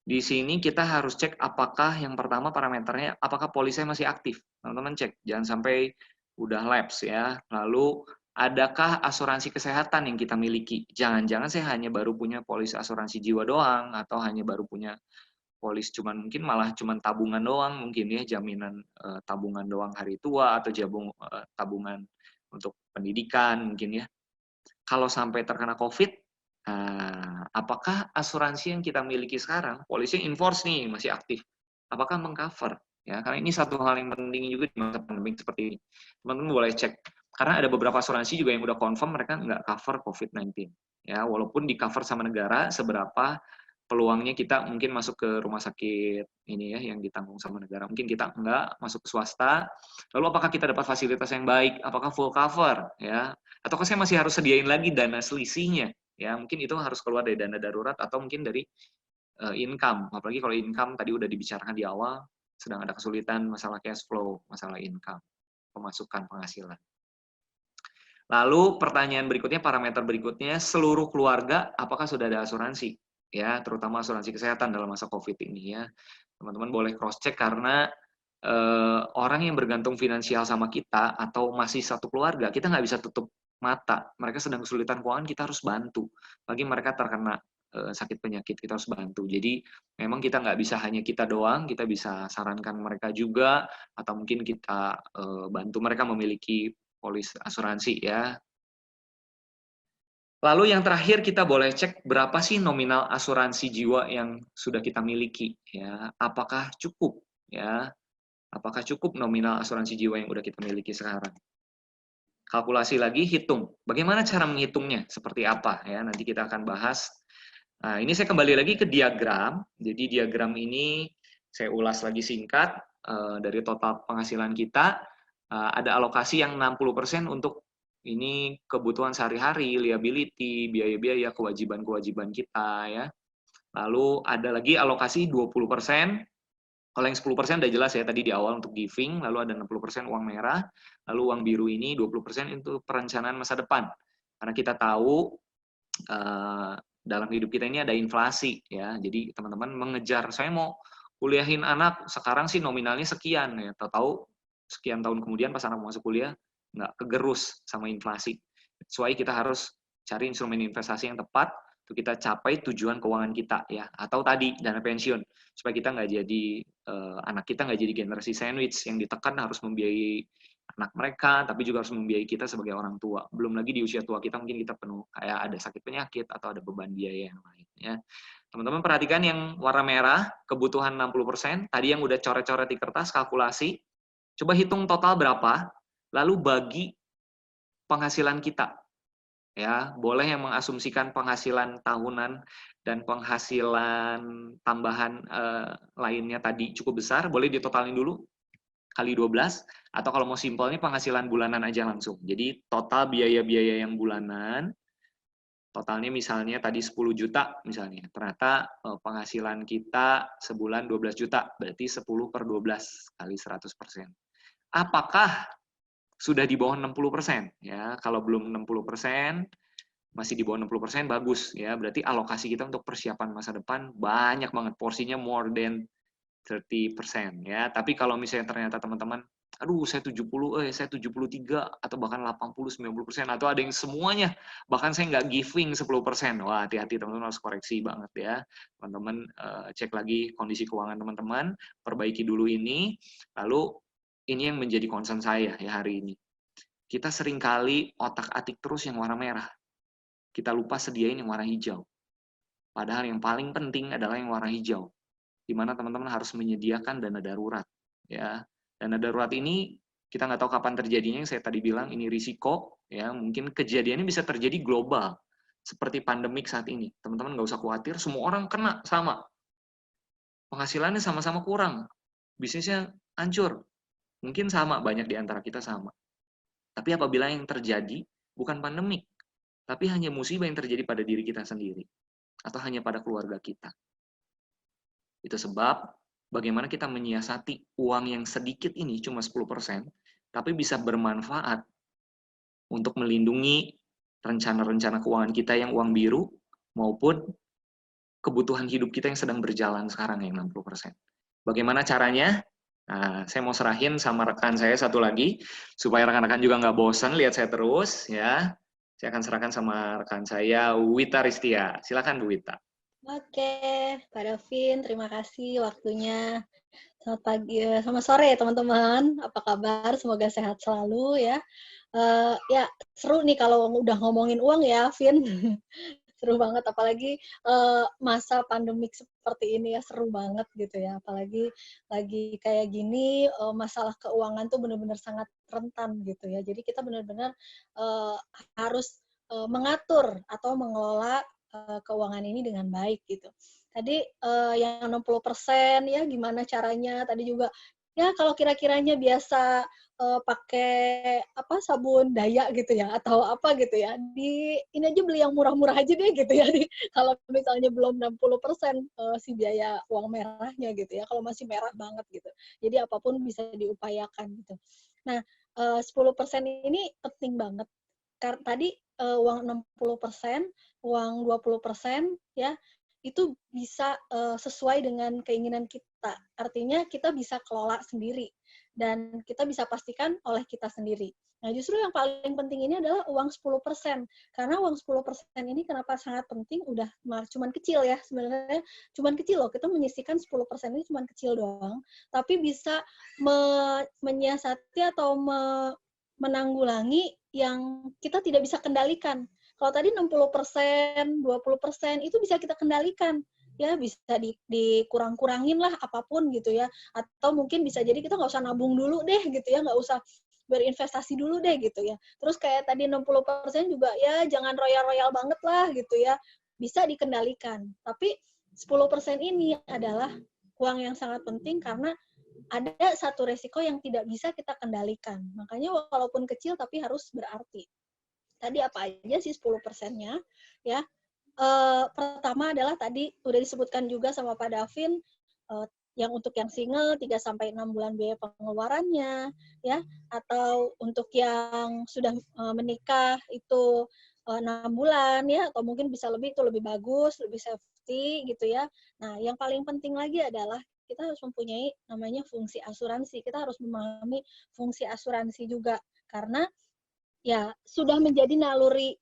Di sini kita harus cek apakah yang pertama parameternya, apakah polisnya masih aktif. Teman-teman cek, jangan sampai udah lapse ya. Lalu, adakah asuransi kesehatan yang kita miliki? Jangan-jangan saya hanya baru punya polis asuransi jiwa doang, atau hanya baru punya polis cuman mungkin malah cuman tabungan doang mungkin ya, jaminan tabungan doang hari tua atau tabungan untuk pendidikan mungkin ya. Kalau sampai terkena COVID, apakah asuransi yang kita miliki sekarang, polisi enforce nih masih aktif, apakah mengcover? Ya, karena ini satu hal yang penting juga di masa pandemi seperti ini. Teman-teman boleh cek, karena ada beberapa asuransi juga yang udah confirm mereka nggak cover COVID-19. Ya, walaupun di cover sama negara, seberapa peluangnya kita mungkin masuk ke rumah sakit ini ya yang ditanggung sama negara, mungkin kita enggak masuk ke swasta. Lalu apakah kita dapat fasilitas yang baik? Apakah full cover ya? Ataukah saya masih harus sediain lagi dana selisihnya ya? Mungkin itu harus keluar dari dana darurat atau mungkin dari income. Apalagi kalau income tadi udah dibicarakan di awal, sedang ada kesulitan masalah cash flow, masalah income, pemasukan penghasilan. Lalu pertanyaan berikutnya, parameter berikutnya, seluruh keluarga apakah sudah ada asuransi? Ya, terutama asuransi kesehatan dalam masa COVID ini ya. Teman-teman boleh cross check karena orang yang bergantung finansial sama kita atau masih satu keluarga, kita nggak bisa tutup mata. Mereka sedang kesulitan keuangan, kita harus bantu. Bagi mereka terkena sakit penyakit, kita harus bantu. Jadi memang kita nggak bisa hanya kita doang, kita bisa sarankan mereka juga, atau mungkin kita bantu mereka memiliki polis asuransi ya. Lalu yang terakhir kita boleh cek berapa sih nominal asuransi jiwa yang sudah kita miliki ya. Apakah cukup ya? Apakah cukup nominal asuransi jiwa yang udah kita miliki sekarang? Kalkulasi lagi, hitung. Bagaimana cara menghitungnya? Seperti apa ya? Nanti kita akan bahas. Nah, ini saya kembali lagi ke diagram. Jadi diagram ini saya ulas lagi singkat dari total penghasilan kita ada alokasi yang 60% untuk ini kebutuhan sehari-hari, liability, biaya-biaya, kewajiban-kewajiban kita ya. Lalu ada lagi alokasi 20%. Kalau yang 10% udah jelas ya tadi di awal untuk giving, lalu ada 60% uang merah, lalu uang biru ini 20% untuk perencanaan masa depan. Karena kita tahu dalam hidup kita ini ada inflasi ya. Jadi teman-teman mengejar, saya mau kuliahin anak sekarang sih nominalnya sekian ya. Tahu-tahu sekian tahun kemudian pas anak masuk kuliah nggak kegerus sama inflasi. Sesuai kita harus cari instrumen investasi yang tepat untuk kita capai tujuan keuangan kita ya. Atau tadi dana pensiun supaya kita nggak jadi anak kita nggak jadi generasi sandwich yang ditekan harus membiayai anak mereka, tapi juga harus membiayai kita sebagai orang tua. Belum lagi di usia tua kita mungkin kita penuh kayak ada sakit penyakit atau ada beban biaya yang lain ya. Teman-teman perhatikan yang warna merah, kebutuhan 60%, tadi yang udah coret-coret di kertas kalkulasi. Coba hitung total berapa, lalu bagi penghasilan kita. Ya, boleh yang mengasumsikan penghasilan tahunan dan penghasilan tambahan lainnya tadi cukup besar, boleh ditotalin dulu kali 12, atau kalau mau simpelnya penghasilan bulanan aja langsung. Jadi total biaya-biaya yang bulanan, totalnya misalnya tadi 10 juta misalnya, ternyata penghasilan kita sebulan 12 juta, berarti 10 per 12 kali 100%. Apakah sudah di bawah 60%? Ya, kalau belum 60%, masih di bawah 60% bagus ya. Berarti alokasi kita untuk persiapan masa depan banyak banget, porsinya more than 30% ya. Tapi kalau misalnya ternyata teman-teman, aduh saya 70, saya 73 atau bahkan 80-90% atau ada yang semuanya bahkan saya nggak giving 10%. Wah, hati-hati teman-teman, harus koreksi banget ya. Teman-teman cek lagi kondisi keuangan teman-teman, perbaiki dulu ini. Lalu ini yang menjadi concern saya ya hari ini. Kita seringkali otak-atik terus yang warna merah. Kita lupa sediain yang warna hijau. Padahal yang paling penting adalah yang warna hijau, di mana teman-teman harus menyediakan dana darurat. Ya, dana darurat ini kita nggak tahu kapan terjadinya, yang saya tadi bilang ini risiko, ya mungkin kejadiannya bisa terjadi global, seperti pandemik saat ini. Teman-teman nggak usah khawatir, semua orang kena sama. Penghasilannya sama-sama kurang, bisnisnya hancur. Mungkin sama, banyak di antara kita sama. Tapi apabila yang terjadi bukan pandemik, tapi hanya musibah yang terjadi pada diri kita sendiri, atau hanya pada keluarga kita. Itu sebab bagaimana kita menyiasati uang yang sedikit ini, cuma 10%, tapi bisa bermanfaat untuk melindungi rencana-rencana keuangan kita yang uang biru, maupun kebutuhan hidup kita yang sedang berjalan sekarang yang 60%. Bagaimana caranya? Nah, saya mau serahin sama rekan saya satu lagi, supaya rekan-rekan juga nggak bosan lihat saya terus, ya. Saya akan serahkan sama rekan saya, Wita Ristia. Silakan, Bu Wita.
Oke, Pak Davin, terima kasih waktunya. Selamat pagi, selamat sore teman-teman. Apa kabar? Semoga sehat selalu ya. Ya, seru nih kalau udah ngomongin uang ya, Vin. Seru banget, apalagi masa pandemik seperti ini ya, seru banget gitu ya. Apalagi lagi kayak gini, masalah keuangan tuh benar-benar sangat rentan gitu ya. Jadi kita benar-benar harus mengatur atau mengelola keuangan ini dengan baik gitu. Tadi yang 60% ya gimana caranya? Tadi juga ya kalau kira-kiranya biasa pakai apa sabun daya gitu ya atau apa gitu ya. Ini aja beli yang murah-murah aja deh gitu ya. Kalau misalnya belum 60% si biaya uang merahnya gitu ya. Kalau masih merah banget gitu. Jadi apapun bisa diupayakan gitu. Nah, 10% ini penting banget. Tadi uang 60%, uang 20% ya, itu bisa sesuai dengan keinginan kita. Artinya kita bisa kelola sendiri dan kita bisa pastikan oleh kita sendiri. Nah, justru yang paling penting ini adalah uang 10%. Karena uang 10% ini kenapa sangat penting? Udah cuman kecil ya sebenarnya. Cuman kecil loh, kita menyisihkan 10% ini cuman kecil doang. Tapi bisa menyiasati atau menanggulangi yang kita tidak bisa kendalikan. Kalau tadi 60%, 20% itu bisa kita kendalikan. Ya, bisa dikurang-kurangin lah apapun gitu ya. Atau mungkin bisa jadi kita nggak usah nabung dulu deh gitu ya, nggak usah berinvestasi dulu deh gitu ya. Terus kayak tadi 60% juga ya jangan royal-royal banget lah gitu ya. Bisa dikendalikan. Tapi 10% ini adalah uang yang sangat penting karena ada satu resiko yang tidak bisa kita kendalikan. Makanya walaupun kecil tapi harus berarti. Tadi apa aja sih 10%-nya? Ya. Pertama adalah tadi udah disebutkan juga sama Pak Davin, yang untuk yang single 3-6 bulan biaya pengeluarannya, ya, atau untuk yang sudah menikah itu 6 bulan, ya, atau mungkin bisa lebih, itu lebih bagus, lebih safety, gitu ya. Nah, yang paling penting lagi adalah kita harus mempunyai namanya fungsi asuransi. Kita harus memahami fungsi asuransi juga, karena ya sudah menjadi naluri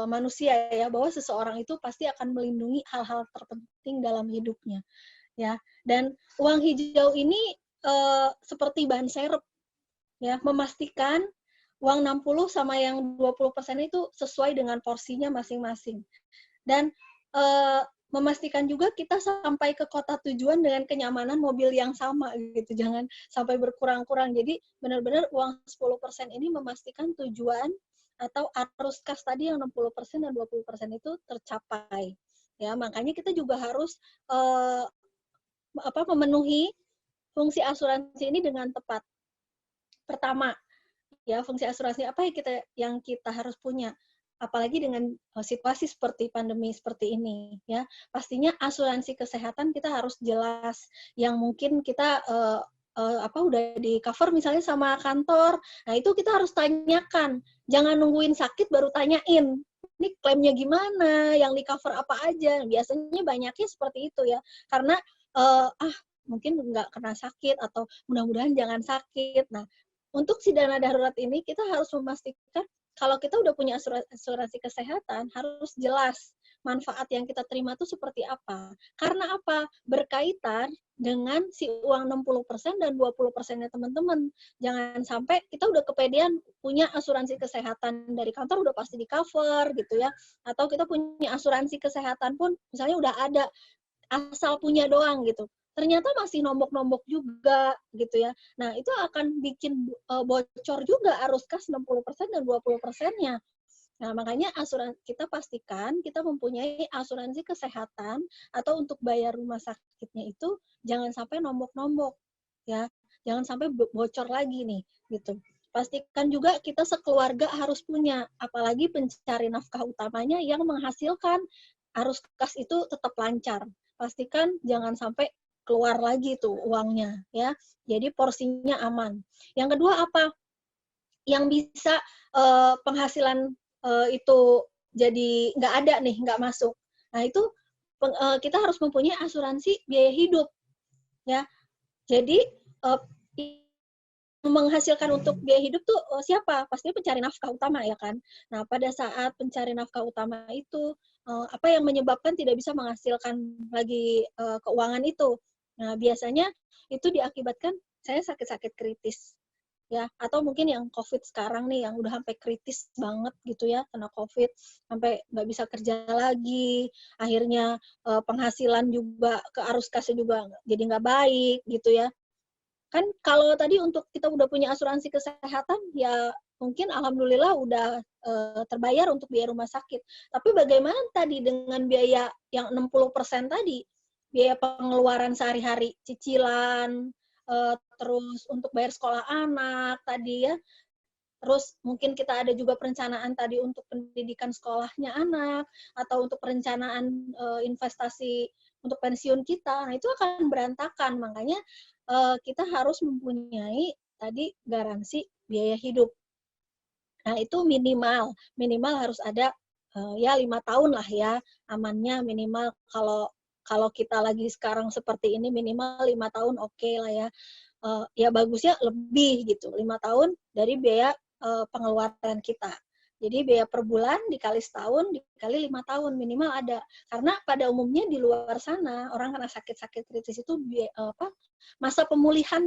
manusia ya, bahwa seseorang itu pasti akan melindungi hal-hal terpenting dalam hidupnya ya. Dan uang hijau ini seperti ban serep ya, memastikan uang 60 sama yang 20% itu sesuai dengan porsinya masing-masing. Dan memastikan juga kita sampai ke kota tujuan dengan kenyamanan mobil yang sama gitu. Jangan sampai berkurang-kurang. Jadi benar-benar uang 10% ini memastikan tujuan atau arus kas tadi yang 60% dan 20% itu tercapai. Ya, makanya kita juga harus memenuhi fungsi asuransi ini dengan tepat. Pertama, ya fungsi asuransi apa yang kita harus punya? Apalagi dengan situasi seperti pandemi seperti ini, ya pastinya asuransi kesehatan kita harus jelas. Yang mungkin kita udah di cover misalnya sama kantor, nah itu kita harus tanyakan. Jangan nungguin sakit baru tanyain. Ini klaimnya gimana? Yang di cover apa aja? Biasanya banyaknya seperti itu ya, karena mungkin nggak kena sakit atau mudah-mudahan jangan sakit. Nah, untuk si dana darurat ini kita harus memastikan kalau kita udah punya asuransi kesehatan, harus jelas manfaat yang kita terima itu seperti apa. Karena apa? Berkaitan dengan si uang 60% dan 20%-nya teman-teman. Jangan sampai kita udah kepedean punya asuransi kesehatan dari kantor udah pasti di cover gitu ya. Atau kita punya asuransi kesehatan pun misalnya udah ada, asal punya doang gitu. ternyata masih nombok-nombok juga gitu ya. Nah, itu akan bikin bocor juga arus kas 60% dan 20%-nya. Nah, makanya kita pastikan kita mempunyai asuransi kesehatan atau untuk bayar rumah sakitnya itu jangan sampai nombok-nombok ya. Jangan sampai bocor lagi nih gitu. Pastikan juga kita sekeluarga harus punya, apalagi pencari nafkah utamanya yang menghasilkan arus kas itu tetap lancar. Pastikan jangan sampai keluar lagi tuh uangnya ya. Jadi porsinya aman. Yang kedua apa? Yang bisa penghasilan itu jadi nggak ada nih, nggak masuk. Nah itu kita harus mempunyai asuransi biaya hidup ya. Jadi menghasilkan untuk biaya hidup tuh siapa? Pastinya pencari nafkah utama ya kan. Nah pada saat pencari nafkah utama itu apa yang menyebabkan tidak bisa menghasilkan lagi keuangan itu? Nah biasanya itu diakibatkan saya sakit-sakit kritis ya, atau mungkin yang COVID sekarang nih yang udah sampai kritis banget gitu ya, kena COVID sampai nggak bisa kerja lagi, akhirnya penghasilan juga ke arus kasnya juga jadi nggak baik gitu ya. Kan kalau tadi untuk kita udah punya asuransi kesehatan, ya mungkin alhamdulillah udah terbayar untuk biaya rumah sakit. Tapi bagaimana tadi dengan biaya yang 60% tadi? Biaya pengeluaran sehari-hari, cicilan, terus untuk bayar sekolah anak tadi ya, terus mungkin kita ada juga perencanaan tadi untuk pendidikan sekolahnya anak, atau untuk perencanaan investasi untuk pensiun kita, nah itu akan berantakan. Makanya kita harus mempunyai tadi garansi biaya hidup. Nah itu minimal harus ada ya 5 tahun lah ya amannya minimal. Kalau kita lagi sekarang seperti ini minimal 5 tahun oke lah ya. Ya bagusnya lebih gitu, 5 tahun dari biaya pengeluaran kita. Jadi biaya per bulan dikali setahun, dikali 5 tahun minimal ada. Karena pada umumnya di luar sana, orang kena sakit-sakit kritis itu masa pemulihan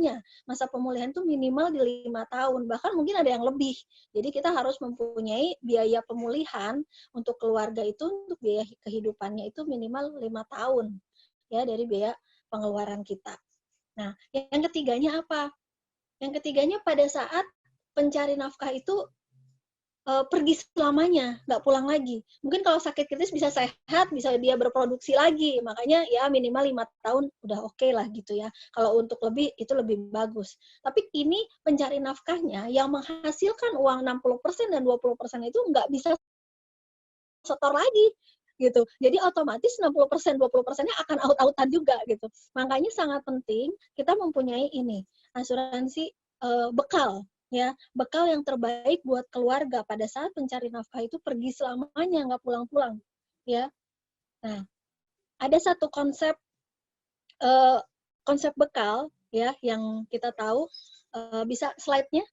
itu minimal di 5 tahun, bahkan mungkin ada yang lebih. Jadi kita harus mempunyai biaya pemulihan untuk keluarga itu, untuk biaya kehidupannya itu minimal 5 tahun ya dari biaya pengeluaran kita. Nah, yang ketiganya apa? Yang ketiganya pada saat pencari nafkah itu pergi selamanya, nggak pulang lagi. Mungkin kalau sakit kritis bisa sehat, bisa dia berproduksi lagi. Makanya ya minimal 5 tahun udah oke lah gitu ya. Kalau untuk lebih, itu lebih bagus. Tapi ini pencari nafkahnya yang menghasilkan uang 60% dan 20% itu nggak bisa setor lagi gitu. Jadi otomatis 60%, 20%-nya akan out-outan juga gitu. Makanya sangat penting kita mempunyai ini, asuransi bekal ya, bekal yang terbaik buat keluarga pada saat pencari nafkah itu pergi selamanya nggak pulang-pulang ya. Nah, ada satu konsep bekal ya yang kita tahu, bisa slide-nya.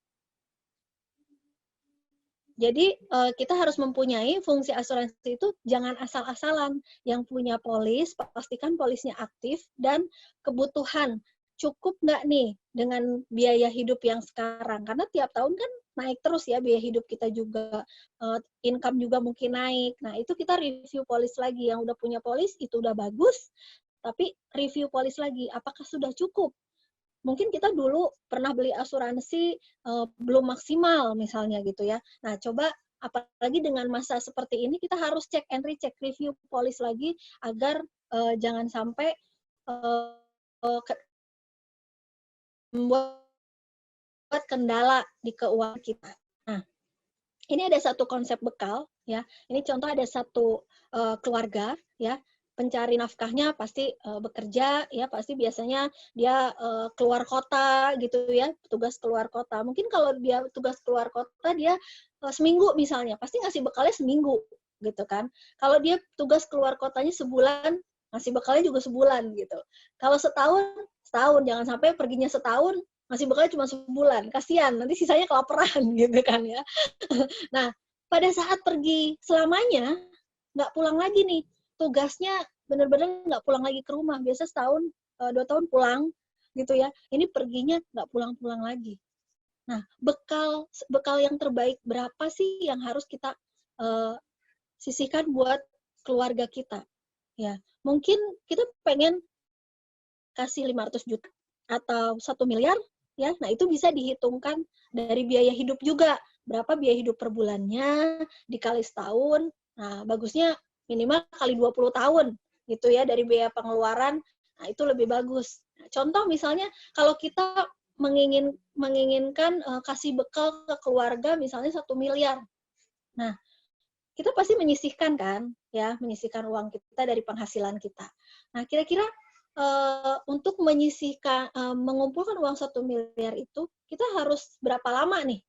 Jadi kita harus mempunyai fungsi asuransi itu jangan asal-asalan. Yang punya polis, pastikan polisnya aktif dan kebutuhan. Cukup nggak nih dengan biaya hidup yang sekarang? Karena tiap tahun kan naik terus ya biaya hidup kita juga, income juga mungkin naik. Nah itu kita review polis lagi. Yang udah punya polis itu udah bagus, tapi review polis lagi. Apakah sudah cukup? Mungkin kita dulu pernah beli asuransi belum maksimal misalnya gitu ya. Nah, coba apalagi dengan masa seperti ini kita harus cek and recheck, review polis lagi agar jangan sampai membuat kendala di keuangan kita. Nah, ini ada satu konsep bekal ya. Ini contoh ada satu keluarga ya, pencari nafkahnya pasti bekerja ya, pasti biasanya dia keluar kota gitu ya, tugas keluar kota. Mungkin kalau dia tugas keluar kota dia seminggu misalnya, pasti ngasih bekalnya seminggu gitu kan. Kalau dia tugas keluar kotanya sebulan, ngasih bekalnya juga sebulan gitu. Kalau setahun, jangan sampai perginya setahun ngasih bekalnya cuma sebulan, kasihan nanti sisanya kelaparan gitu kan ya. Nah, pada saat pergi selamanya nggak pulang lagi nih, tugasnya benar-benar nggak pulang lagi ke rumah, biasa setahun 2 tahun pulang gitu ya, ini perginya nggak pulang-pulang lagi. Nah, bekal yang terbaik berapa sih yang harus kita sisihkan buat keluarga kita ya? Mungkin kita pengen kasih 500 juta atau 1 miliar, ya, nah itu bisa dihitungkan dari biaya hidup juga. Berapa biaya hidup per bulannya, dikali setahun, nah bagusnya minimal kali 20 tahun, gitu ya, dari biaya pengeluaran, nah itu lebih bagus. Nah, contoh misalnya, kalau kita menginginkan kasih bekal ke keluarga misalnya 1 miliar, nah kita pasti menyisihkan kan, ya, menyisihkan uang kita dari penghasilan kita. Nah, kira-kira untuk menyisihkan, mengumpulkan uang 1 miliar itu, kita harus berapa lama nih?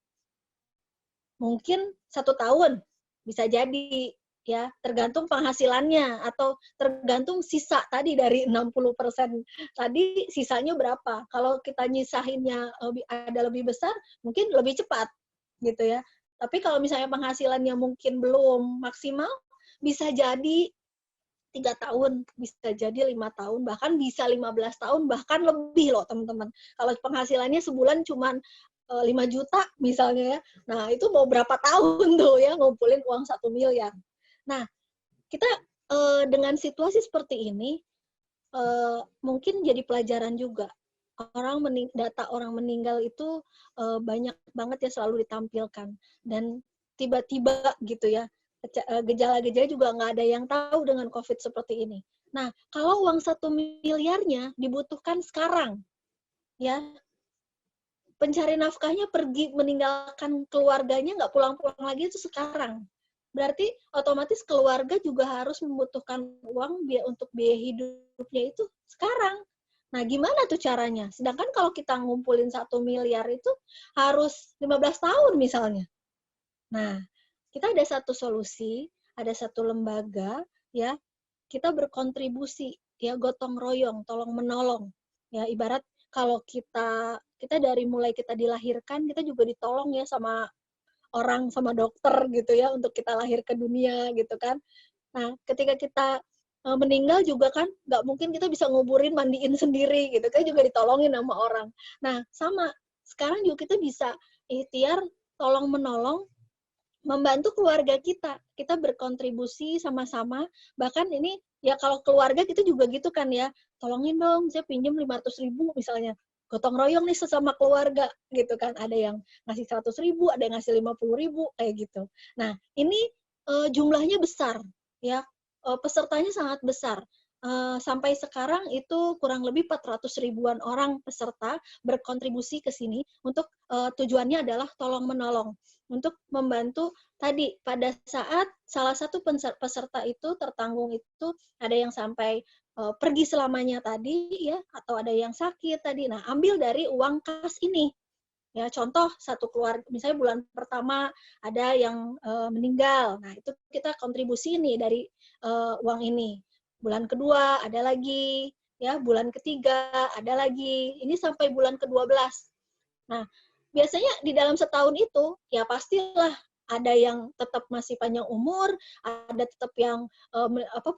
Mungkin 1 tahun, bisa jadi, ya, tergantung penghasilannya, atau tergantung sisa tadi dari 60% tadi, sisanya berapa. Kalau kita nyisahinnya ada lebih besar, mungkin lebih cepat, gitu ya. Tapi kalau misalnya penghasilannya mungkin belum maksimal, bisa jadi 3 tahun, bisa jadi 5 tahun, bahkan bisa 15 tahun, bahkan lebih loh teman-teman. Kalau penghasilannya sebulan cuma 5 juta misalnya ya, nah itu mau berapa tahun tuh ya ngumpulin uang 1 miliar. Nah, kita dengan situasi seperti ini, mungkin jadi pelajaran juga. Data orang meninggal itu banyak banget ya selalu ditampilkan. Dan tiba-tiba gitu ya, gejala-gejala juga nggak ada yang tahu dengan COVID seperti ini. Nah, kalau uang 1 miliarnya dibutuhkan sekarang, ya, pencari nafkahnya pergi meninggalkan keluarganya, nggak pulang-pulang lagi itu sekarang. Berarti otomatis keluarga juga harus membutuhkan uang untuk biaya hidupnya itu sekarang. Nah, gimana tuh caranya? Sedangkan kalau kita ngumpulin 1 miliar itu harus 15 tahun misalnya. Nah, kita ada satu solusi, ada satu lembaga, ya, kita berkontribusi, ya, gotong royong, tolong menolong. Ya, ibarat kalau kita dari mulai kita dilahirkan, kita juga ditolong ya sama orang, sama dokter gitu ya, untuk kita lahir ke dunia gitu kan. Nah, ketika kita meninggal juga kan, nggak mungkin kita bisa nguburin, mandiin sendiri gitu, kan juga ditolongin sama orang. Nah, sama, sekarang juga kita bisa ikhtiar tolong menolong, membantu keluarga kita. Kita berkontribusi sama-sama, bahkan ini ya kalau keluarga kita juga gitu kan ya, tolongin dong, saya pinjam 500.000 misalnya. Gotong royong nih sesama keluarga gitu kan. Ada yang ngasih 100.000, ada yang ngasih 50.000 kayak gitu. Nah, ini jumlahnya besar ya. Pesertanya sangat besar. Sampai sekarang itu kurang lebih 400 ribuan orang peserta berkontribusi ke sini untuk tujuannya adalah tolong menolong, untuk membantu tadi pada saat salah satu peserta itu tertanggung, itu ada yang sampai pergi selamanya tadi ya, atau ada yang sakit tadi. Nah, ambil dari uang kas ini. Ya, contoh satu keluarga, misalnya bulan pertama ada yang meninggal. Nah, itu kita kontribusi nih dari uang ini. Bulan kedua ada lagi, ya, bulan ketiga ada lagi. Ini sampai bulan ke-12. Nah, biasanya di dalam setahun itu, ya pastilah ada yang tetap masih panjang umur, ada tetap yang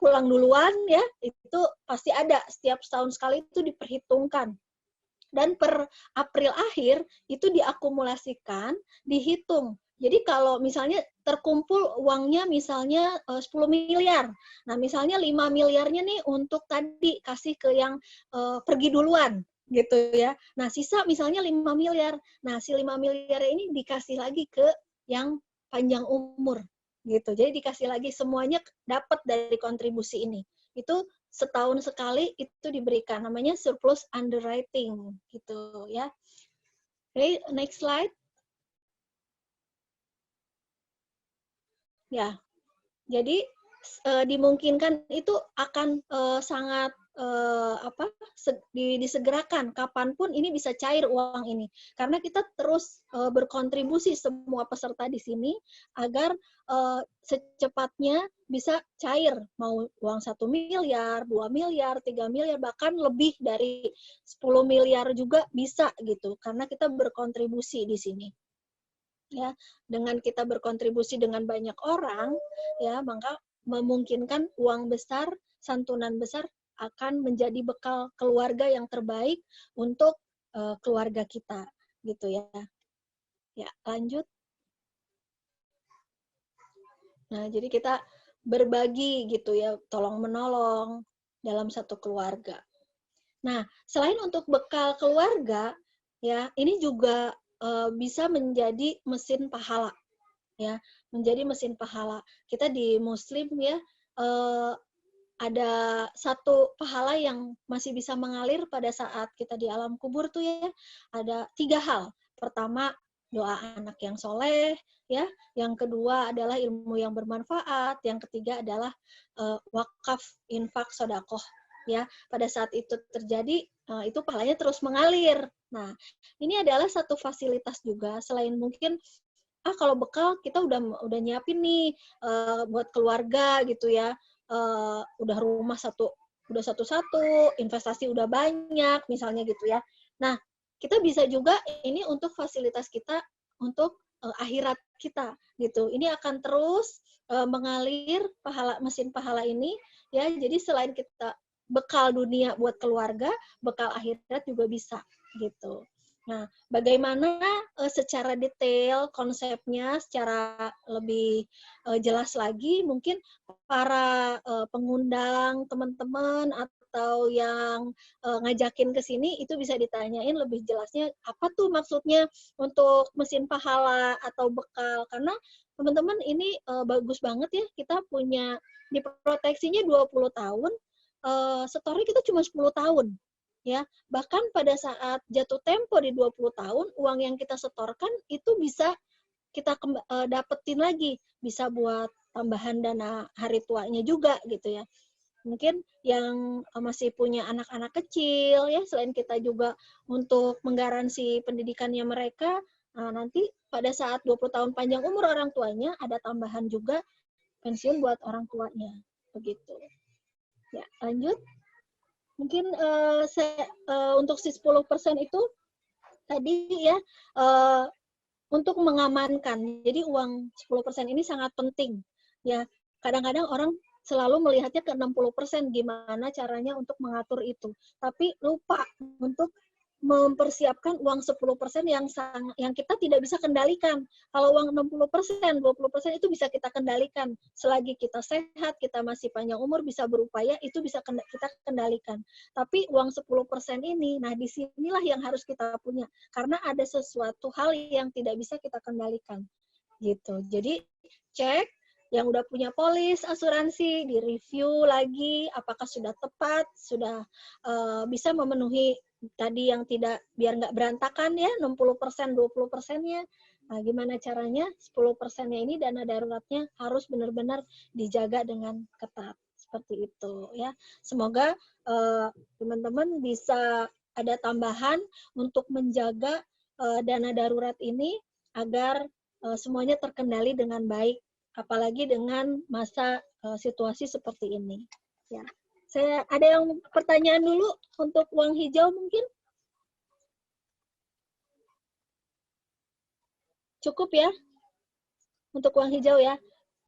pulang duluan, ya, itu pasti ada. Setiap setahun sekali itu diperhitungkan. Dan per April akhir itu diakumulasikan, dihitung. Jadi kalau misalnya terkumpul uangnya misalnya 10 miliar. Nah, misalnya 5 miliarnya nih untuk tadi kasih ke yang pergi duluan gitu ya. Nah, sisa misalnya 5 miliar. Nah, si 5 miliar ini dikasih lagi ke yang panjang umur gitu. Jadi dikasih lagi, semuanya dapat dari kontribusi ini. Itu setahun sekali itu diberikan, namanya surplus underwriting gitu ya. Oke, next slide. Ya, jadi dimungkinkan itu akan sangat disegerakan kapanpun ini bisa cair uang ini, karena kita terus berkontribusi semua peserta di sini agar secepatnya bisa cair, mau uang 1 miliar, 2 miliar, 3 miliar, bahkan lebih dari 10 miliar juga bisa gitu, karena kita berkontribusi di sini. Ya, dengan kita berkontribusi dengan banyak orang, ya, maka memungkinkan uang besar, santunan besar akan menjadi bekal keluarga yang terbaik untuk keluarga kita, gitu ya. Ya, lanjut. Nah, jadi kita berbagi gitu ya, tolong menolong dalam satu keluarga. Nah, selain untuk bekal keluarga, ya, ini juga bisa menjadi mesin pahala, ya, menjadi mesin pahala. Kita di Muslim ya, eh, ada satu pahala yang masih bisa mengalir pada saat kita di alam kubur tuh ya, ada 3 hal. Pertama, doa anak yang soleh, ya. Yang kedua adalah ilmu yang bermanfaat. Yang ketiga adalah wakaf, infak, sodakoh. Ya, pada saat itu terjadi, itu pahalanya terus mengalir. Nah, ini adalah satu fasilitas juga. Selain mungkin kalau bekal kita udah nyiapin nih buat keluarga gitu ya, udah rumah udah satu-satu, investasi udah banyak misalnya gitu ya. Nah, kita bisa juga ini untuk fasilitas kita untuk akhirat kita gitu. Ini akan terus mengalir mesin pahala ini ya. Jadi selain kita bekal dunia buat keluarga, bekal akhirat juga bisa gitu. Nah, bagaimana secara detail konsepnya secara lebih jelas lagi, mungkin para pengundang teman-teman atau yang ngajakin ke sini itu bisa ditanyain lebih jelasnya apa tuh maksudnya untuk mesin pahala atau bekal, karena teman-teman ini bagus banget ya, kita punya diproteksinya 20 tahun, setornya kita cuma 10 tahun. Ya, bahkan pada saat jatuh tempo di 20 tahun, uang yang kita setorkan itu bisa kita dapetin lagi, bisa buat tambahan dana hari tuanya juga gitu ya. Mungkin yang masih punya anak-anak kecil ya, selain kita juga untuk menggaransi pendidikannya mereka, nanti pada saat 20 tahun panjang umur orang tuanya ada tambahan juga pensiun buat orang tuanya. Begitu. Ya, lanjut. Mungkin untuk si 10% itu tadi ya, untuk mengamankan. Jadi uang 10% ini sangat penting. Ya, kadang-kadang orang selalu melihatnya ke 60%, gimana caranya untuk mengatur itu. Tapi lupa untuk mempersiapkan uang 10% yang kita tidak bisa kendalikan. Kalau uang 60%, 20% itu bisa kita kendalikan. Selagi kita sehat, kita masih panjang umur, bisa berupaya, itu bisa kita kendalikan. Tapi uang 10% ini, nah disinilah yang harus kita punya. Karena ada sesuatu hal yang tidak bisa kita kendalikan. Gitu. Jadi cek yang udah punya polis asuransi, di-review lagi apakah sudah tepat, sudah bisa memenuhi tadi yang tidak, biar nggak berantakan ya, 60%, 20%-nya. Nah, gimana caranya 10%-nya ini dana daruratnya harus benar-benar dijaga dengan ketat. Seperti itu ya. Semoga teman-teman bisa ada tambahan untuk menjaga dana darurat ini agar semuanya terkendali dengan baik, apalagi dengan masa situasi seperti ini. Ya. Saya ada yang pertanyaan dulu untuk uang hijau mungkin? Cukup ya untuk uang hijau ya.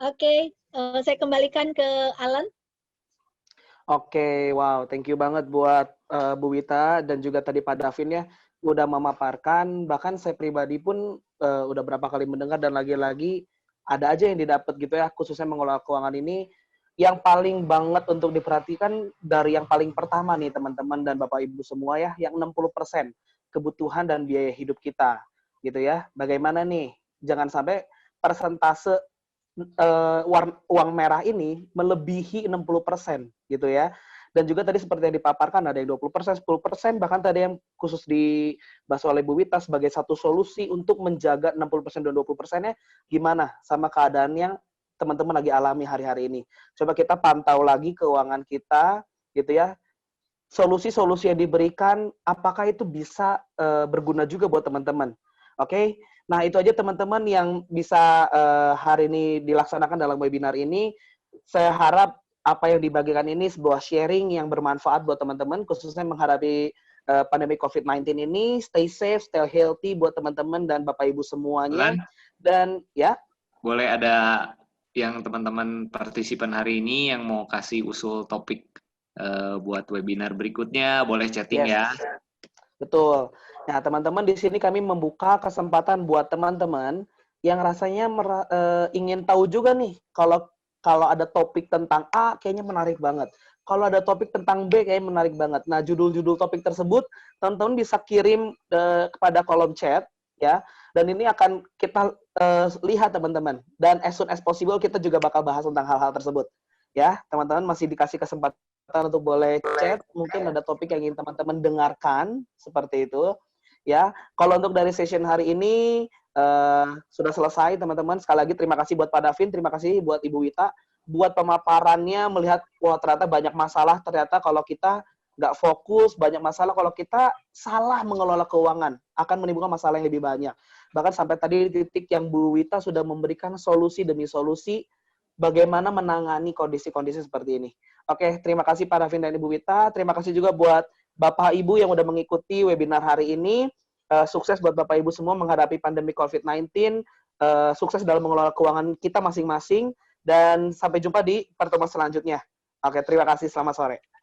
Oke, saya kembalikan ke Alan.
Oke, wow, thank you banget buat Bu Wita dan juga tadi Pak Davin ya, udah memaparkan. Bahkan saya pribadi pun udah berapa kali mendengar dan lagi-lagi ada aja yang didapat gitu ya, khususnya mengelola keuangan ini. Yang paling banget untuk diperhatikan dari yang paling pertama nih teman-teman dan Bapak Ibu semua ya, yang 60% kebutuhan dan biaya hidup kita gitu ya. Bagaimana nih? Jangan sampai persentase uang merah ini melebihi 60% gitu ya. Dan juga tadi seperti yang dipaparkan ada yang 20%, 10%, bahkan tadi yang khusus dibahas oleh Bu Wita sebagai satu solusi untuk menjaga 60% dan 20%-nya gimana sama keadaan yang teman-teman lagi alami hari-hari ini. Coba kita pantau lagi keuangan kita gitu ya. Solusi-solusi yang diberikan apakah itu bisa berguna juga buat teman-teman. Oke. Nah, itu aja teman-teman yang bisa hari ini dilaksanakan dalam webinar ini. Saya harap apa yang dibagikan ini sebuah sharing yang bermanfaat buat teman-teman, khususnya menghadapi pandemi COVID-19 ini. Stay safe, stay healthy buat teman-teman dan Bapak Ibu semuanya. Dan ya.
Boleh ada yang teman-teman partisipan hari ini yang mau kasih usul topik buat webinar berikutnya, boleh chatting ya.
Betul. Nah, teman-teman, di sini kami membuka kesempatan buat teman-teman yang rasanya ingin tahu juga nih, kalau ada topik tentang A, kayaknya menarik banget. kalau ada topik tentang B kayaknya menarik banget. Nah, judul-judul topik tersebut teman-teman bisa kirim kepada kolom chat ya. Dan ini akan kita lihat teman-teman. Dan as soon as possible kita juga bakal bahas tentang hal-hal tersebut. Ya, teman-teman masih dikasih kesempatan untuk boleh chat. Mungkin ada topik yang ingin teman-teman dengarkan seperti itu. Ya, kalau untuk dari session hari ini sudah selesai teman-teman. Sekali lagi terima kasih buat Pak Davin, terima kasih buat Ibu Wita buat pemaparannya, melihat wah ternyata banyak masalah ternyata kalau kita nggak fokus, banyak masalah kalau kita salah mengelola keuangan akan menimbulkan masalah yang lebih banyak. Bahkan sampai tadi di titik yang Bu Wita sudah memberikan solusi demi solusi bagaimana menangani kondisi-kondisi seperti ini. Oke, terima kasih Pak Davin dan Ibu Wita. Terima kasih juga buat Bapak Ibu yang udah mengikuti webinar hari ini. Sukses buat Bapak Ibu semua menghadapi pandemi COVID-19. Sukses dalam mengelola keuangan kita masing-masing. Dan sampai jumpa di pertemuan selanjutnya. Oke, terima kasih. Selamat sore.